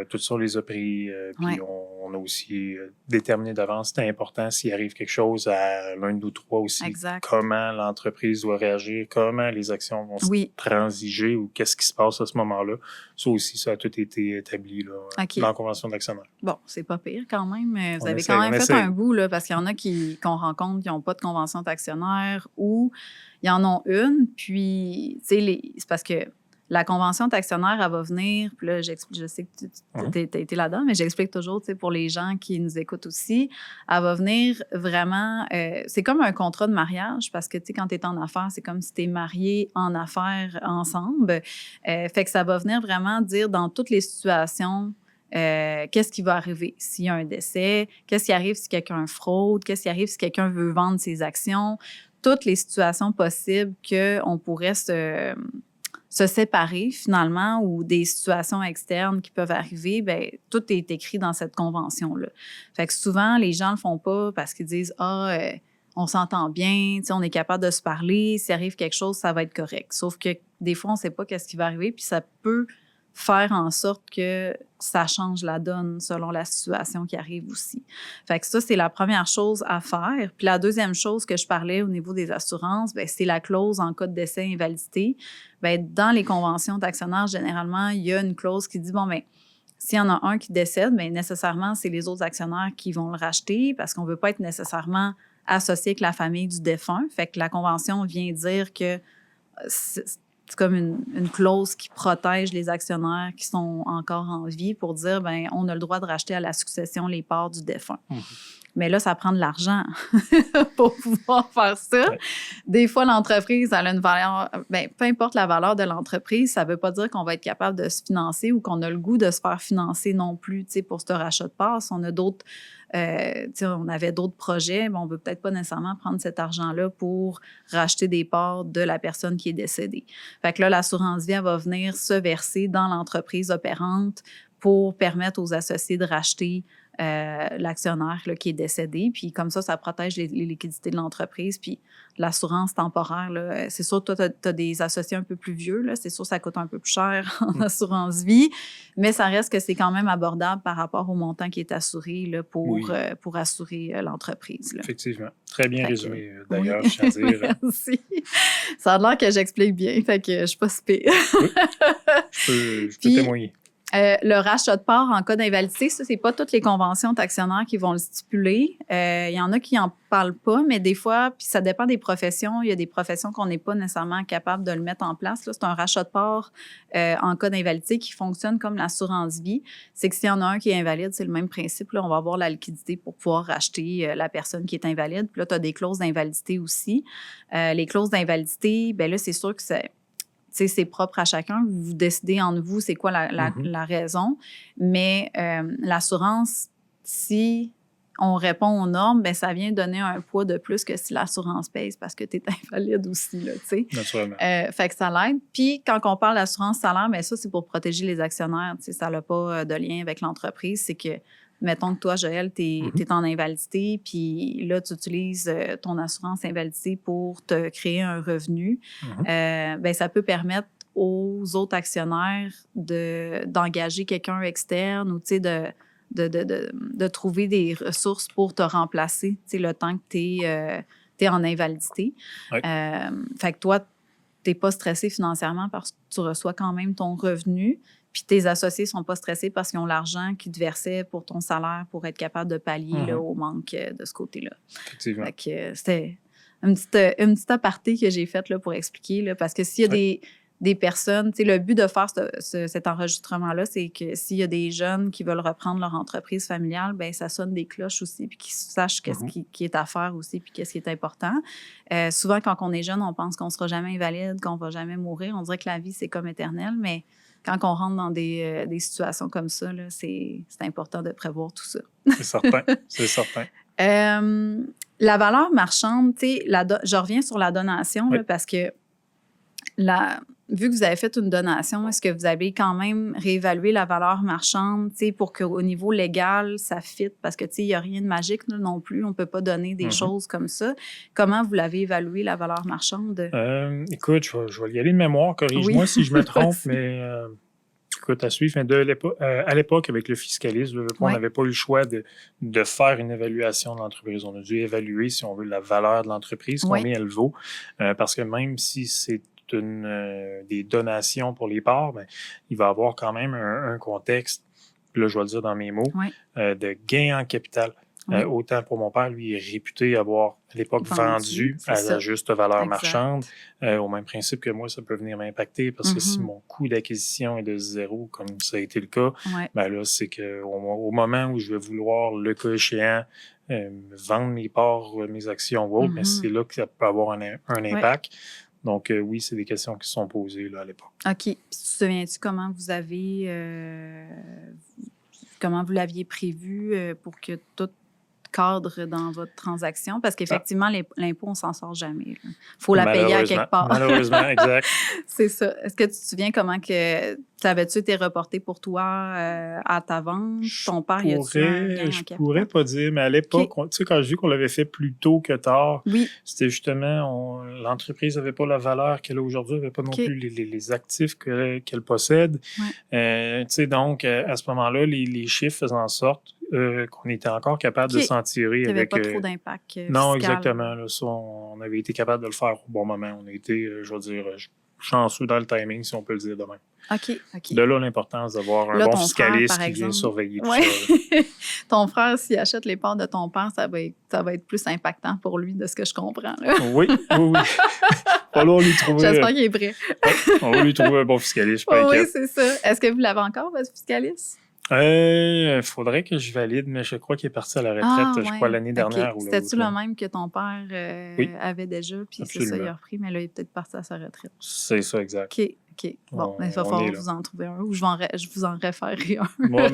tout ça, on les a pris. Puis Ouais. on a aussi déterminé d'avance, c'était important s'il arrive quelque chose à l'un de nous trois aussi, Exact. comment l'entreprise doit réagir, comment les actions vont se Oui, transiger ou qu'est-ce qui se passe à ce moment-là. Ça aussi, ça a tout été établi là, OK. dans la convention d'actionnaire. Bon, c'est pas pire quand même. Vous On avez essaie, quand même on fait essaie. un bout, là, parce qu'il y en a qu'on rencontre qui n'ont pas de convention d'actionnaire ou ils en ont une, puis, tu sais, c'est parce que la convention d'actionnaire, elle va venir, puis là, je sais que tu Mhm. as été là-dedans, mais j'explique toujours, tu sais, pour les gens qui nous écoutent aussi, elle va venir vraiment, c'est comme un contrat de mariage, parce que, tu sais, quand tu es en affaires, c'est comme si tu es marié en affaires ensemble. Fait que ça va venir vraiment dire dans toutes les situations, qu'est-ce qui va arriver s'il y a un décès, qu'est-ce qui arrive si quelqu'un fraude, qu'est-ce qui arrive si quelqu'un veut vendre ses actions, toutes les situations possibles qu'on pourrait se séparer finalement ou des situations externes qui peuvent arriver, bien, tout est écrit dans cette convention-là. Fait que souvent, les gens ne le font pas parce qu'ils disent « Ah, on s'entend bien, on est capable de se parler, s'il arrive quelque chose, ça va être correct. » Sauf que des fois, on ne sait pas qu'est-ce qui va arriver, puis ça peut faire en sorte que ça change la donne selon la situation qui arrive aussi. Fait que ça, c'est la première chose à faire. Puis la deuxième chose que je parlais au niveau des assurances, bien, c'est la clause en cas de décès invalidité. Bien, dans les conventions d'actionnaires, généralement, il y a une clause qui dit, bon, bien, s'il y en a un qui décède, bien, nécessairement, c'est les autres actionnaires qui vont le racheter parce qu'on ne veut pas être nécessairement associé avec la famille du défunt. Fait que la convention vient dire que c'est comme une clause qui protège les actionnaires qui sont encore en vie pour dire, bien, on a le droit de racheter à la succession les parts du défunt. Mmh. Mais là, ça prend de l'argent pour pouvoir faire ça. Ouais. Des fois, l'entreprise, elle a une valeur, bien, peu importe la valeur de l'entreprise, ça ne veut pas dire qu'on va être capable de se financer ou qu'on a le goût de se faire financer non plus, tu sais, pour ce rachat de parts. Si on a d'autres, on avait d'autres projets, mais on ne veut peut-être pas nécessairement prendre cet argent-là pour racheter des parts de la personne qui est décédée. Fait que là, l'assurance vie, elle va venir se verser dans l'entreprise opérante pour permettre aux associés de racheter l'actionnaire là, qui est décédé. Puis comme ça protège les liquidités de l'entreprise. Puis l'assurance temporaire, là, c'est sûr, toi, tu as des associés un peu plus vieux. Là, c'est sûr, ça coûte un peu plus cher en assurance vie, mais ça reste que c'est quand même abordable par rapport au montant qui est assuré là, pour assurer l'entreprise. Là. Effectivement. Très bien résumé, d'ailleurs, oui. je tiens à dire. Merci. Ça a l'air que j'explique bien, fait que je suis pas si pire. Oui, je peux témoigner. Le rachat de parts en cas d'invalidité, ça, c'est pas toutes les conventions d'actionnaires qui vont le stipuler. Il y en a qui n'en parlent pas, mais des fois, puis ça dépend des professions. Il y a des professions qu'on n'est pas nécessairement capable de le mettre en place. Là, c'est un rachat de parts en cas d'invalidité qui fonctionne comme l'assurance vie. C'est que s'il y en a un qui est invalide, c'est le même principe. Là, on va avoir la liquidité pour pouvoir racheter la personne qui est invalide. Puis là, tu as des clauses d'invalidité aussi. Les clauses d'invalidité, bien là, c'est sûr que c'est propre à chacun. Vous décidez entre vous c'est quoi la raison. Mais l'assurance, si on répond aux normes, bien, ça vient donner un poids de plus que si l'assurance pèse parce que tu es invalide aussi. Là, naturellement. Fait que ça l'aide. Puis quand on parle d'assurance salaire, bien, ça, c'est pour protéger les actionnaires. Ça n'a pas de lien avec l'entreprise. C'est que mettons que toi, Joël, tu es en invalidité, puis là, tu utilises ton assurance invalidité pour te créer un revenu. Bien, ça peut permettre aux autres actionnaires d'engager quelqu'un externe ou de trouver des ressources pour te remplacer le temps que tu es en invalidité. Ouais. Fait que toi, tu n'es pas stressé financièrement parce que tu reçois quand même ton revenu. Puis tes associés ne sont pas stressés parce qu'ils ont l'argent qu'ils te versaient pour ton salaire pour être capable de pallier là, au manque de ce côté-là. Effectivement. Fait que, c'était une petite aparté que j'ai faite là, pour expliquer. Là, parce que s'il y a des personnes. Tu sais, le but de faire cet enregistrement-là, c'est que s'il y a des jeunes qui veulent reprendre leur entreprise familiale, ben ça sonne des cloches aussi, puis qu'ils sachent qu'est-ce qui est à faire aussi, puis qu'est-ce qui est important. Souvent, quand on est jeune, on pense qu'on ne sera jamais invalide, qu'on ne va jamais mourir. On dirait que la vie, c'est comme éternel, mais quand on rentre dans des situations comme ça, là, c'est important de prévoir tout ça. C'est certain, c'est certain. La valeur marchande, tu sais, je reviens sur la donation, là, parce que vu que vous avez fait une donation, est-ce que vous avez quand même réévalué la valeur marchande, tu sais, pour qu'au niveau légal, ça fitte? Parce que, tu sais, il n'y a rien de magique là, non plus. On ne peut pas donner des choses comme ça. Comment vous l'avez évalué, la valeur marchande? Écoute, je vais y aller de mémoire. Corrige-moi si je me trompe, mais... Écoute, à suivre. À l'époque, avec le fiscalisme, on n'avait pas eu le choix de faire une évaluation de l'entreprise. On a dû évaluer, si on veut, la valeur de l'entreprise, combien elle vaut. Parce que même si c'est des donations pour les parts, ben, il va y avoir quand même un contexte, là, je vais le dire dans mes mots, de gain en capital. Autant pour mon père, lui, il est réputé avoir, à l'époque, vendu à la juste valeur marchande. Au même principe que moi, ça peut venir m'impacter parce que si mon coût d'acquisition est de 0, comme ça a été le cas, ben là, c'est qu'au moment où je vais vouloir, le cas échéant, vendre mes parts, mes actions ou autres, mais c'est là que ça peut avoir un impact. Donc, oui, c'est des questions qui sont posées là, à l'époque. OK. Puis, tu te souviens-tu comment comment vous l'aviez prévu pour que tout cadre dans votre transaction? Parce qu'effectivement, l'impôt, on ne s'en sort jamais. Il faut la payer à quelque part. Malheureusement, exact. C'est ça. Est-ce que tu te souviens comment que ça avait-tu été reporté pour toi à ta vente? Ton père, y a-tu un gain en capital? Je pourrais pas dire, mais à l'époque, tu sais, quand j'ai vu qu'on l'avait fait plus tôt que tard, c'était justement, l'entreprise n'avait pas la valeur qu'elle a aujourd'hui, n'avait pas non plus les actifs qu'elle possède. Tu sais, donc, à ce moment-là, les chiffres faisaient en sorte qu'on était encore capable de s'en tirer. Il n'y avait pas trop d'impact fiscal. Non, exactement. Là, ça, on avait été capable de le faire au bon moment. On a été, je veux dire, chanceux dans le timing, si on peut le dire de même. OK. De là, l'importance d'avoir un bon fiscaliste qui vient surveiller tout ça. Ton frère, s'il achète les parts de ton père, ça va être plus impactant pour lui, de ce que je comprends. Là. Oui. Alors, lui trouver, j'espère qu'il est prêt. On va lui trouver un bon fiscaliste, je suis pas Oui, inquiète. c'est ça. Est-ce que vous l'avez encore, votre fiscaliste? Faudrait que je valide, mais je crois qu'il est parti à la retraite, je crois, l'année dernière. C'était-tu le même que ton père avait déjà? Puis c'est ça, il a repris, mais là, il est peut-être parti à sa retraite. C'est ça, exact. OK. Bon, il va falloir vous en trouver un ou je vous en référerai un. Moi,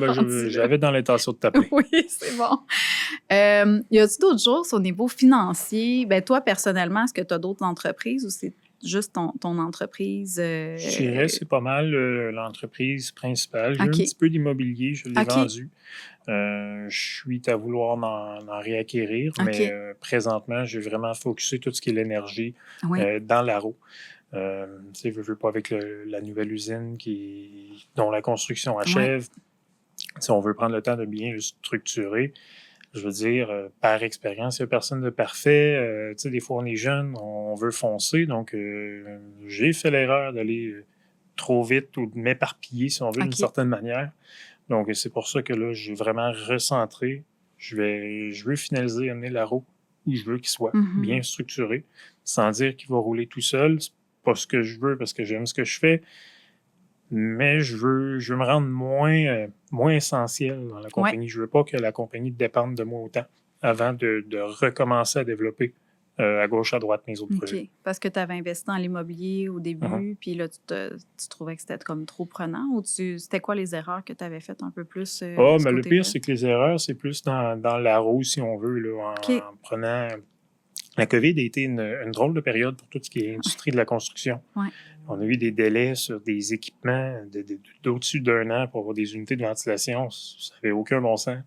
j'avais dans l'intention de taper. Oui, c'est bon. Y a-t-il d'autres choses au niveau financier? Ben, toi, personnellement, est-ce que tu as d'autres entreprises ou c'est juste ton entreprise? Je dirais c'est pas mal l'entreprise principale. J'ai un petit peu d'immobilier, je l'ai vendu. Je suis à vouloir en réacquérir, mais présentement, j'ai vraiment focusé tout ce qui est l'énergie dans l'Aro. Tu sais, je veux pas avec la nouvelle usine dont la construction achève. Si on veut prendre le temps de bien le structurer, je veux dire, par expérience, il n'y a personne de parfait. Tu sais, des fois, on est jeune, on veut foncer. Donc, j'ai fait l'erreur d'aller trop vite ou de m'éparpiller, si on veut, d'une certaine manière. Donc, c'est pour ça que là, j'ai vraiment recentré. Je veux finaliser, amener l'Aro où je veux qu'il soit bien structuré, sans dire qu'il va rouler tout seul. C'est pas ce que je veux parce que j'aime ce que je fais. Mais je veux me rendre moins essentiel dans la compagnie. Je veux pas que la compagnie dépende de moi autant avant de recommencer à développer à gauche, à droite mes autres projets. Parce que tu avais investi dans l'immobilier au début, puis là, tu trouvais que c'était comme trop prenant ou c'était quoi les erreurs que tu avais faites un peu plus? Mais le pire, c'est que les erreurs, c'est plus dans la roue, si on veut, là, en prenant... La COVID a été une drôle de période pour tout ce qui est industrie de la construction. On a eu des délais sur des équipements d'au-dessus d'1 an pour avoir des unités de ventilation. Ça n'avait aucun bon sens.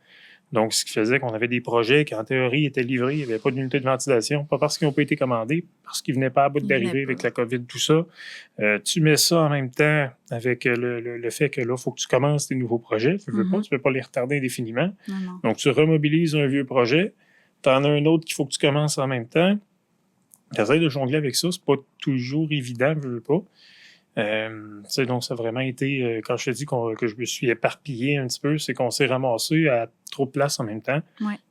Donc, ce qui faisait qu'on avait des projets qui, en théorie, étaient livrés. Il n'y avait pas d'unité de ventilation. Pas parce qu'ils n'ont pas été commandés, parce qu'ils ne venaient pas à bout d'arriver avec la COVID, tout ça. Tu mets ça en même temps avec le fait que là, il faut que tu commences tes nouveaux projets. Tu ne peux pas les retarder indéfiniment. Non. Donc, tu remobilises un vieux projet. Tu en as un autre qu'il faut que tu commences en même temps. Tu essaies de jongler avec ça. C'est pas toujours évident, je veux pas. Donc, ça a vraiment été, quand je te dis que je me suis éparpillé un petit peu, c'est qu'on s'est ramassé à trop de place en même temps.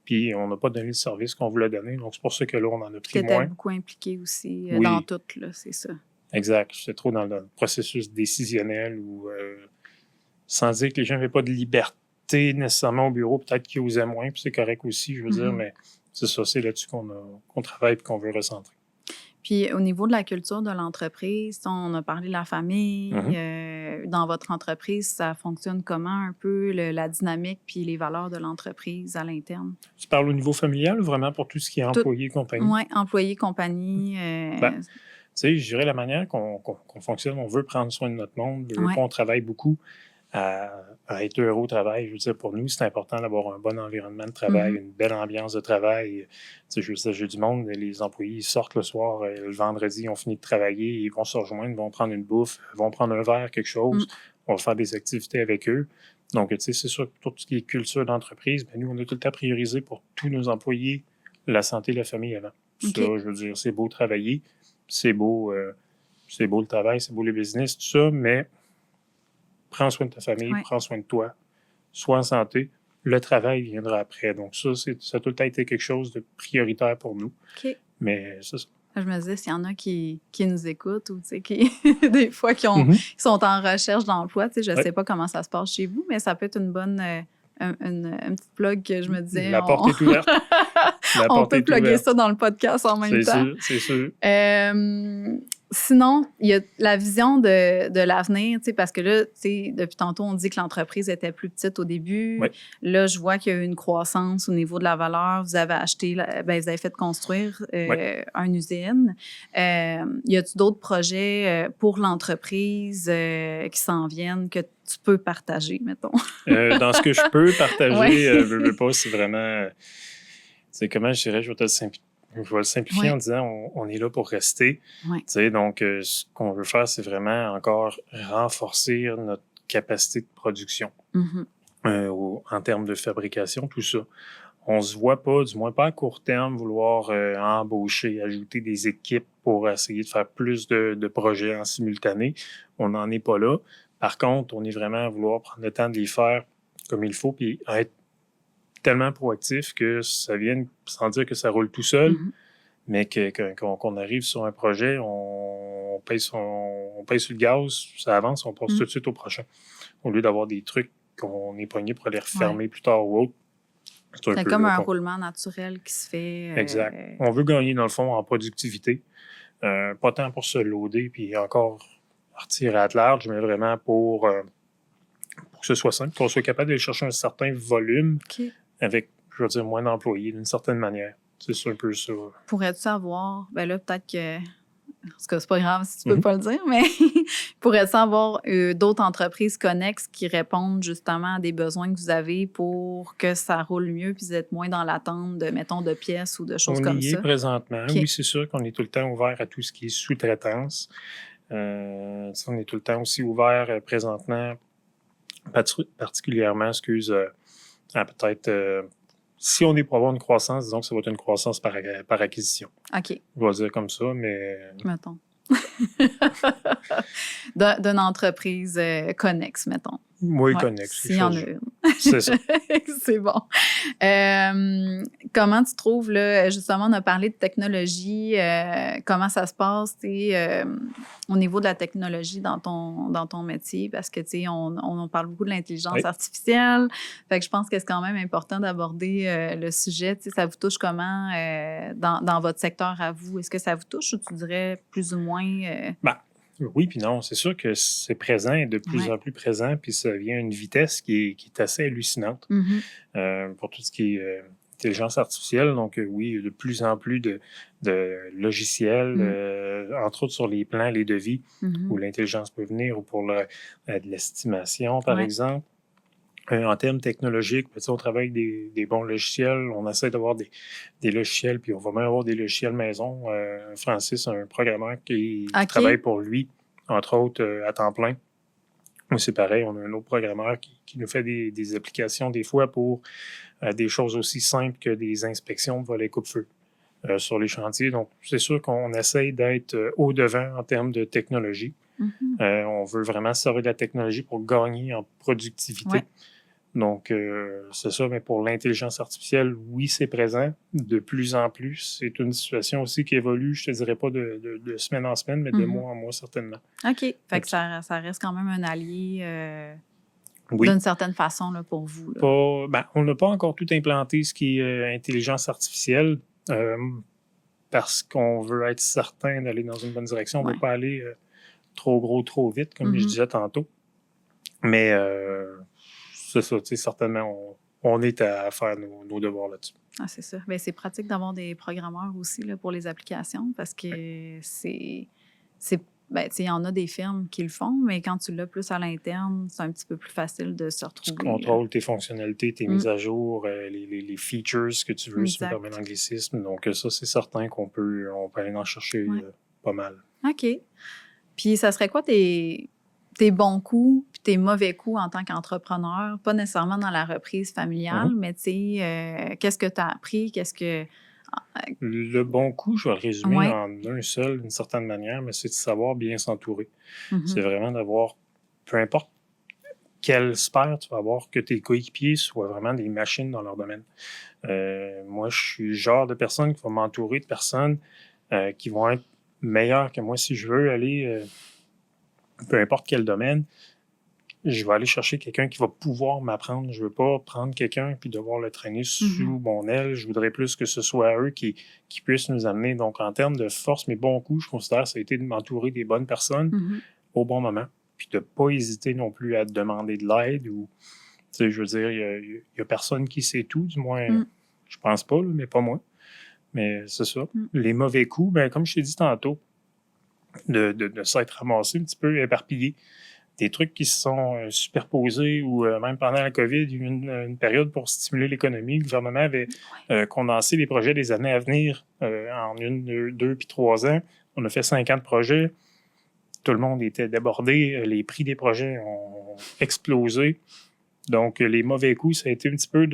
Puis, on n'a pas donné le service qu'on voulait donner. Donc, c'est pour ça que là, on en a pris moins. Tu étais beaucoup impliqué aussi dans tout, là, c'est ça. Exact. J'étais trop dans le processus décisionnel ou sans dire que les gens n'avaient pas de liberté nécessairement au bureau, peut-être qu'ils osaient moins, puis c'est correct aussi, je veux dire, mais c'est ça, c'est là-dessus qu'on travaille et qu'on veut recentrer. Puis au niveau de la culture de l'entreprise, on a parlé de la famille. Dans votre entreprise, ça fonctionne comment un peu la dynamique puis les valeurs de l'entreprise à l'interne? Tu parles au niveau familial ou vraiment pour tout ce qui est employé et compagnie? Oui, employé, compagnie. Tu sais, je dirais la manière qu'on fonctionne, on veut prendre soin de notre monde, on travaille beaucoup à être heureux au travail. Je veux dire, pour nous, c'est important d'avoir un bon environnement de travail, une belle ambiance de travail. Tu sais, je veux dire, j'ai du monde, les employés ils sortent le soir, le vendredi, ils ont fini de travailler, ils vont se rejoindre, vont prendre une bouffe, vont prendre un verre, quelque chose, on va faire des activités avec eux. Donc, tu sais, c'est sûr que tout ce qui est culture d'entreprise, ben, nous, on a tout le temps priorisé pour tous nos employés la santé et la famille avant. Ça, je veux dire, c'est beau travailler, c'est beau le travail, c'est beau le business, tout ça, mais prends soin de ta famille, prends soin de toi, sois en santé. Le travail viendra après. Donc, ça a tout le temps été quelque chose de prioritaire pour nous. Mais c'est ça. Je me disais, s'il y en a qui nous écoutent ou qui des fois qui sont en recherche d'emploi, je ne sais pas comment ça se passe chez vous, mais ça peut être une bonne une petite plug que je me disais. La porte est ouverte. On peut plugger ça dans le podcast en même temps. C'est sûr. Sinon, il y a la vision de l'avenir, parce que là, depuis tantôt, on dit que l'entreprise était plus petite au début. Oui. Là, je vois qu'il y a eu une croissance au niveau de la valeur. Vous avez acheté, vous avez fait construire une usine. Y a-t-il d'autres projets pour l'entreprise qui s'en viennent que tu peux partager, mettons? Dans ce que je peux partager, je veux pas, c'est vraiment... C'est comment je dirais, je vais le simplifier en disant on est là pour rester. Donc, ce qu'on veut faire, c'est vraiment encore renforcer notre capacité de production en termes de fabrication, tout ça. On ne se voit pas, du moins pas à court terme, vouloir embaucher, ajouter des équipes pour essayer de faire plus de projets en simultané. On n'en est pas là. Par contre, on est vraiment à vouloir prendre le temps de les faire comme il faut puis être tellement proactif que ça vienne sans dire que ça roule tout seul, mais qu'on arrive sur un projet, on paye sur le gaz, ça avance, on passe tout de suite au prochain. Au lieu d'avoir des trucs qu'on est pogné pour aller refermer plus tard ou autre. C'est comme un roulement naturel qui se fait. Exact. On veut gagner, dans le fond, en productivité. Pas tant pour se loader puis encore partir à large, mais vraiment pour que ce soit simple, qu'on soit capable d'aller chercher un certain volume avec, je veux dire, moins d'employés d'une certaine manière. C'est un peu ça. Pourrais-tu savoir, là, peut-être que, parce que c'est pas grave si tu peux pas le dire, mais pourrais-tu savoir d'autres entreprises connexes qui répondent justement à des besoins que vous avez pour que ça roule mieux puis vous êtes moins dans l'attente de, mettons, de pièces ou de choses comme ça? On y est présentement. Oui, c'est sûr qu'on est tout le temps ouvert à tout ce qui est sous-traitance. On est tout le temps aussi ouvert présentement, particulièrement, à peut-être, si on est pour avoir une croissance, disons que ça va être une croissance par acquisition. OK. Je vais le dire comme ça, mais... Mettons. D'une entreprise connexe, mettons. Oui, connexe. S'il y en a une. C'est ça. C'est bon. Comment tu trouves, là, justement, on a parlé de technologie, comment ça se passe au niveau de la technologie dans ton métier? Parce que, tu sais, on parle beaucoup de l'intelligence artificielle. Fait que je pense que c'est quand même important d'aborder le sujet. Tu sais, ça vous touche comment dans votre secteur à vous? Est-ce que ça vous touche ou tu dirais plus ou moins... Oui, puis non. C'est sûr que c'est présent et de plus en plus présent, puis ça vient à une vitesse qui est assez hallucinante pour tout ce qui est intelligence artificielle. Donc, oui, de plus en plus de logiciels, entre autres sur les plans, les devis, où l'intelligence peut venir, ou pour de l'estimation, par exemple. En termes technologiques, on travaille avec des bons logiciels. On essaie d'avoir des logiciels, puis on va même avoir des logiciels maison. Francis, un programmeur qui travaille pour lui, entre autres, à temps plein. C'est pareil, on a un autre programmeur qui nous fait des applications des fois pour des choses aussi simples que des inspections de volets coupe-feu sur les chantiers. Donc, c'est sûr qu'on essaie d'être au-devant en termes de technologie. On veut vraiment servir de la technologie pour gagner en productivité. Donc, c'est ça, mais pour l'intelligence artificielle, oui, c'est présent. De plus en plus, c'est une situation aussi qui évolue, je te dirais pas de semaine en semaine, mais de mois en mois, certainement. OK. Fait que ça reste quand même un allié Oui. d'une certaine façon là, pour vous. Là. On n'a pas encore tout implanté ce qui est intelligence artificielle parce qu'on veut être certain d'aller dans une bonne direction. On ne veut pas aller trop gros, trop vite, comme je disais tantôt. Mais c'est ça, tu sais, certainement, on est à faire nos devoirs là-dessus. Ah, c'est ça. Bien, c'est pratique d'avoir des programmeurs aussi là, pour les applications parce que ben, il y en a des firmes qui le font, mais quand tu l'as plus à l'interne, c'est un petit peu plus facile de se retrouver. Tu contrôles tes fonctionnalités, tes mises à jour, les features que tu veux, si tu me permets l'anglicisme. Donc, ça, c'est certain qu'on peut aller en chercher pas mal. OK. Puis, ça serait quoi tes bons coups puis tes mauvais coups en tant qu'entrepreneur? Pas nécessairement dans la reprise familiale, mais tu sais, qu'est-ce que tu as appris? Le bon coup, je vais le résumer en un seul, d'une certaine manière, mais c'est de savoir bien s'entourer. C'est vraiment d'avoir, peu importe quelle sphère tu vas avoir, que tes coéquipiers soient vraiment des machines dans leur domaine. Moi, je suis le genre de personne qui va m'entourer de personnes qui vont être meilleures que moi. Si je veux aller, peu importe quel domaine, je vais aller chercher quelqu'un qui va pouvoir m'apprendre. Je ne veux pas prendre quelqu'un puis devoir le traîner sous mon aile. Je voudrais plus que ce soit eux qui puissent nous amener. Donc, en termes de force, mes bons coups, je considère que ça a été de m'entourer des bonnes personnes au bon moment. Puis de ne pas hésiter non plus à demander de l'aide. Ou, tu sais, je veux dire, il y a personne qui sait tout, du moins, je pense pas, là, mais pas moi. Mais c'est ça. Les mauvais coups, ben, comme je t'ai dit tantôt, de s'être ramassé un petit peu éparpillé. Des trucs qui se sont superposés ou même pendant la COVID, il y a eu une période pour stimuler l'économie. Le gouvernement avait condensé les projets des années à venir en 1, 2 puis 3 ans. On a fait 50 projets. Tout le monde était débordé. Les prix des projets ont explosé. Donc, les mauvais coups, ça a été un petit peu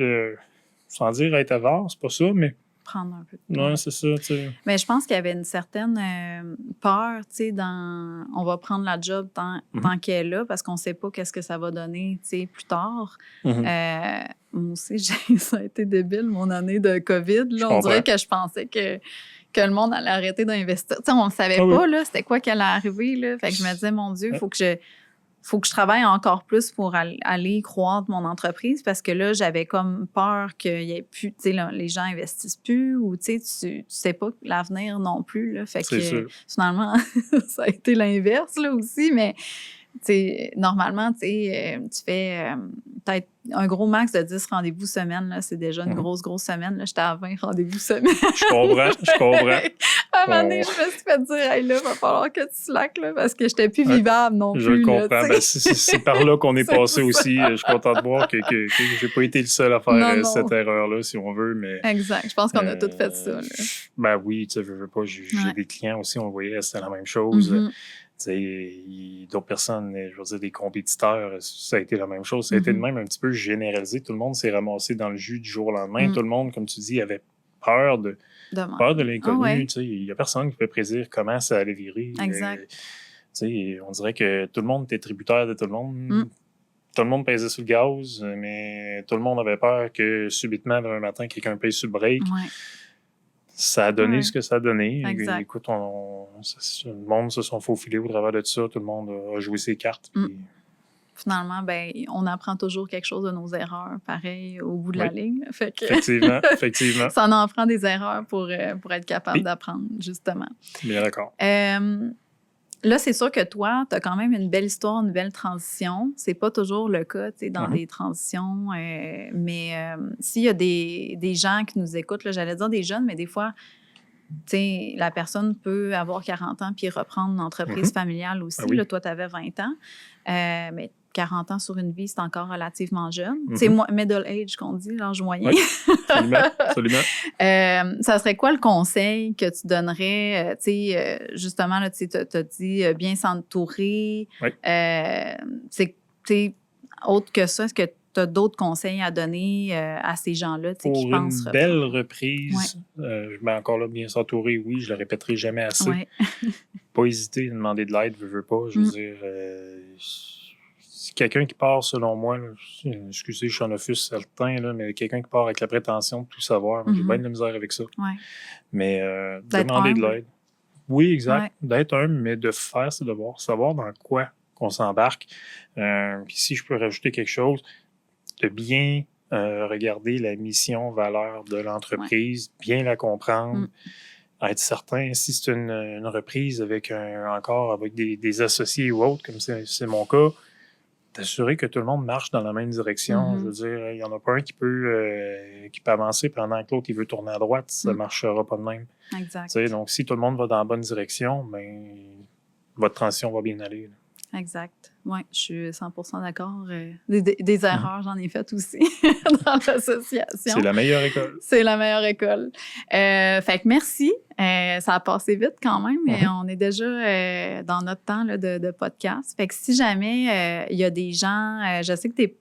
sans dire être avare, c'est pas ça, mais prendre un peu de temps. Oui, c'est ça, tu sais. Mais je pense qu'il y avait une certaine peur, tu sais, on va prendre la job tant qu'elle est là parce qu'on ne sait pas qu'est-ce que ça va donner, tu sais, plus tard. Moi aussi, ça a été débile, mon année de COVID. Là, on dirait que je pensais que le monde allait arrêter d'investir. Tu sais, on ne savait pas, là, c'était quoi qui allait arriver, là. Fait que je me disais, mon Dieu, il faut que je travaille encore plus pour aller croître mon entreprise parce que là, j'avais comme peur qu'il y ait plus, tu sais, les gens investissent plus ou tu sais pas l'avenir non plus, là. Fait que finalement, ça a été l'inverse, là, aussi, mais normalement, tu fais peut-être un gros max de 10 rendez-vous semaine, là, c'est déjà une grosse semaine. Là, j'étais à 20 rendez-vous semaine. Je comprends. À un moment donné, je me suis fait dire, hey, là, il va falloir que tu slack, là, parce que je n'étais plus vivable non plus. Je le comprends. Ben, c'est par là qu'on est passé aussi. Je suis content de voir que je n'ai pas été le seul à faire cette erreur-là, si on veut. Mais, exact. Je pense qu'on a tous fait ça. Là. Ben oui, tu sais, je veux pas. J'ai des clients aussi, on le voyait, c'était la même chose. D'autres personnes, je veux dire, des compétiteurs, ça a été la même chose. Ça a été de même un petit peu généralisé. Tout le monde s'est ramassé dans le jus du jour au lendemain. Tout le monde, comme tu dis, avait peur de l'inconnu. Il n'y a personne qui peut prédire comment ça allait virer. Exact. On dirait que tout le monde était tributaire de tout le monde. Tout le monde pesait sur le gaz, mais tout le monde avait peur que subitement, un matin, quelqu'un pèse sur le break. Ça a donné ce que ça a donné. Exact. Écoute, le monde se sont faufilés au travers de tout ça. Tout le monde a joué ses cartes. Puis... Finalement, ben, on apprend toujours quelque chose de nos erreurs, pareil, au bout de la ligne. Fait que Effectivement. Ça en prend des erreurs pour être capable d'apprendre, justement. Bien d'accord. Là, c'est sûr que toi, tu as quand même une belle histoire, une belle transition. C'est pas toujours le cas, tu sais, dans les transitions. Mais s'il y a des gens qui nous écoutent, là, j'allais dire des jeunes, mais des fois, tu sais, la personne peut avoir 40 ans puis reprendre une entreprise familiale aussi. Là, toi, tu avais 20 ans. Mais 40 ans sur une vie, c'est encore relativement jeune. C'est middle age qu'on dit, l'âge moyen. Oui, absolument. Ça serait quoi le conseil que tu donnerais? Justement, tu as dit bien s'entourer. Autre que ça, est-ce que tu as d'autres conseils à donner à ces gens-là qui pensent reprendre? Pour une belle reprise, je mets encore là bien s'entourer, oui, je le répéterai jamais assez. Pas hésiter à demander de l'aide, veux pas. Je veux dire, quelqu'un qui part, selon moi, là, excusez, je suis en offus certain, là, mais quelqu'un qui part avec la prétention de tout savoir, j'ai bien de la misère avec ça. Ouais. Mais D'être demander de humble. l'aide. Oui, exact. Ouais. D'être humble, mais de faire ses devoirs, savoir dans quoi qu'on s'embarque. Puis si je peux rajouter quelque chose, de bien regarder la mission, valeur de l'entreprise, bien la comprendre, être certain si c'est une reprise avec des associés ou autres, comme c'est mon cas, d'assurer que tout le monde marche dans la même direction. Je veux dire, il n'y en a pas un qui peut avancer pendant que l'autre il veut tourner à droite, ça ne marchera pas de même. Exact. T'sais, donc, si tout le monde va dans la bonne direction, ben, votre transition va bien aller. Là. Exact. Oui, je suis 100% d'accord. Des erreurs, j'en ai faites aussi dans l'association. C'est la meilleure école. C'est la meilleure école. Fait que merci. Ça a passé vite quand même, mais on est déjà dans notre temps là, de podcast. Fait que si jamais il y a des gens, je sais que t'es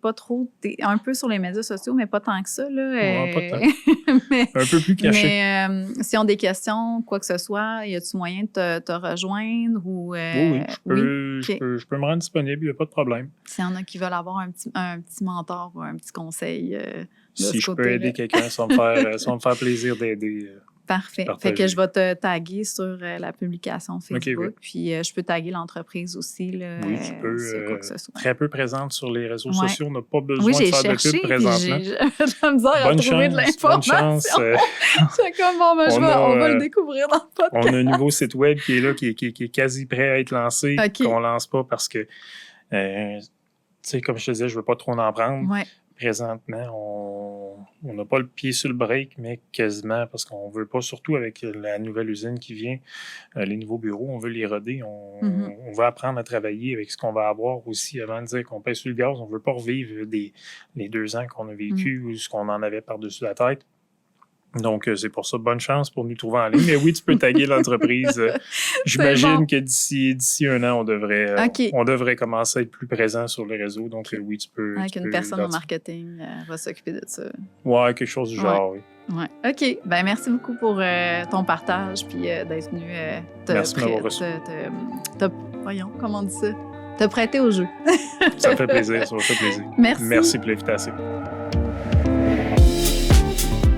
un peu sur les médias sociaux, mais pas tant que ça. Là, pas tant. Mais, un peu plus caché. Mais s'ils ont des questions, quoi que ce soit, y a-tu moyen de te rejoindre? Ou, oui, je peux me rendre disponible, il n'y a pas de problème. S'il y en a qui veulent avoir un petit mentor ou un petit conseil si je peux aider quelqu'un, ça va me faire plaisir d'aider. Parfait. Fait que je vais te taguer sur la publication Facebook. Puis je peux taguer l'entreprise aussi. Là, oui, tu peux. quoi que ce soit. Très peu présente sur les réseaux sociaux. On n'a pas besoin de faire cherché, de pub présentement. J'ai de la misère à trouver de l'information. Bonne chance. C'est comme, bon, ben, on va le découvrir dans le podcast. On a un nouveau site web qui est là, qui est quasi prêt à être lancé, qu'on ne lance pas parce que, tu sais, comme je te disais, je ne veux pas trop en prendre. Ouais. Présentement, on n'a pas le pied sur le break, mais quasiment, parce qu'on ne veut pas, surtout avec la nouvelle usine qui vient, les nouveaux bureaux, on veut les roder. On va apprendre à travailler avec ce qu'on va avoir aussi avant de dire qu'on pèse sur le gaz. On ne veut pas revivre les 2 ans qu'on a vécu ou ce qu'on en avait par-dessus la tête. Donc, c'est pour ça, bonne chance pour nous trouver en ligne. Mais oui, tu peux taguer l'entreprise. J'imagine que d'ici 1 an, on devrait commencer à être plus présent sur les réseaux. Donc, oui, tu peux... Avec une personne au marketing va s'occuper de ça. Ouais, quelque chose du genre, oui. Ouais. OK. Ben merci beaucoup pour ton partage puis d'être venu merci de m'avoir reçu. Voyons, comment on dit ça? Te prêter au jeu. Ça me fait plaisir, ça me fait plaisir. Merci. Merci pour l'invitation.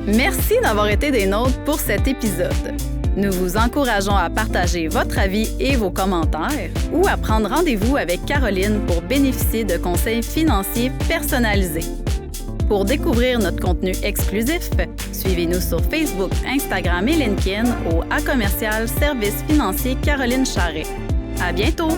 Merci d'avoir été des nôtres pour cet épisode. Nous vous encourageons à partager votre avis et vos commentaires ou à prendre rendez-vous avec Caroline pour bénéficier de conseils financiers personnalisés. Pour découvrir notre contenu exclusif, suivez-nous sur Facebook, Instagram et LinkedIn au @Service financier Caroline Charret. À bientôt!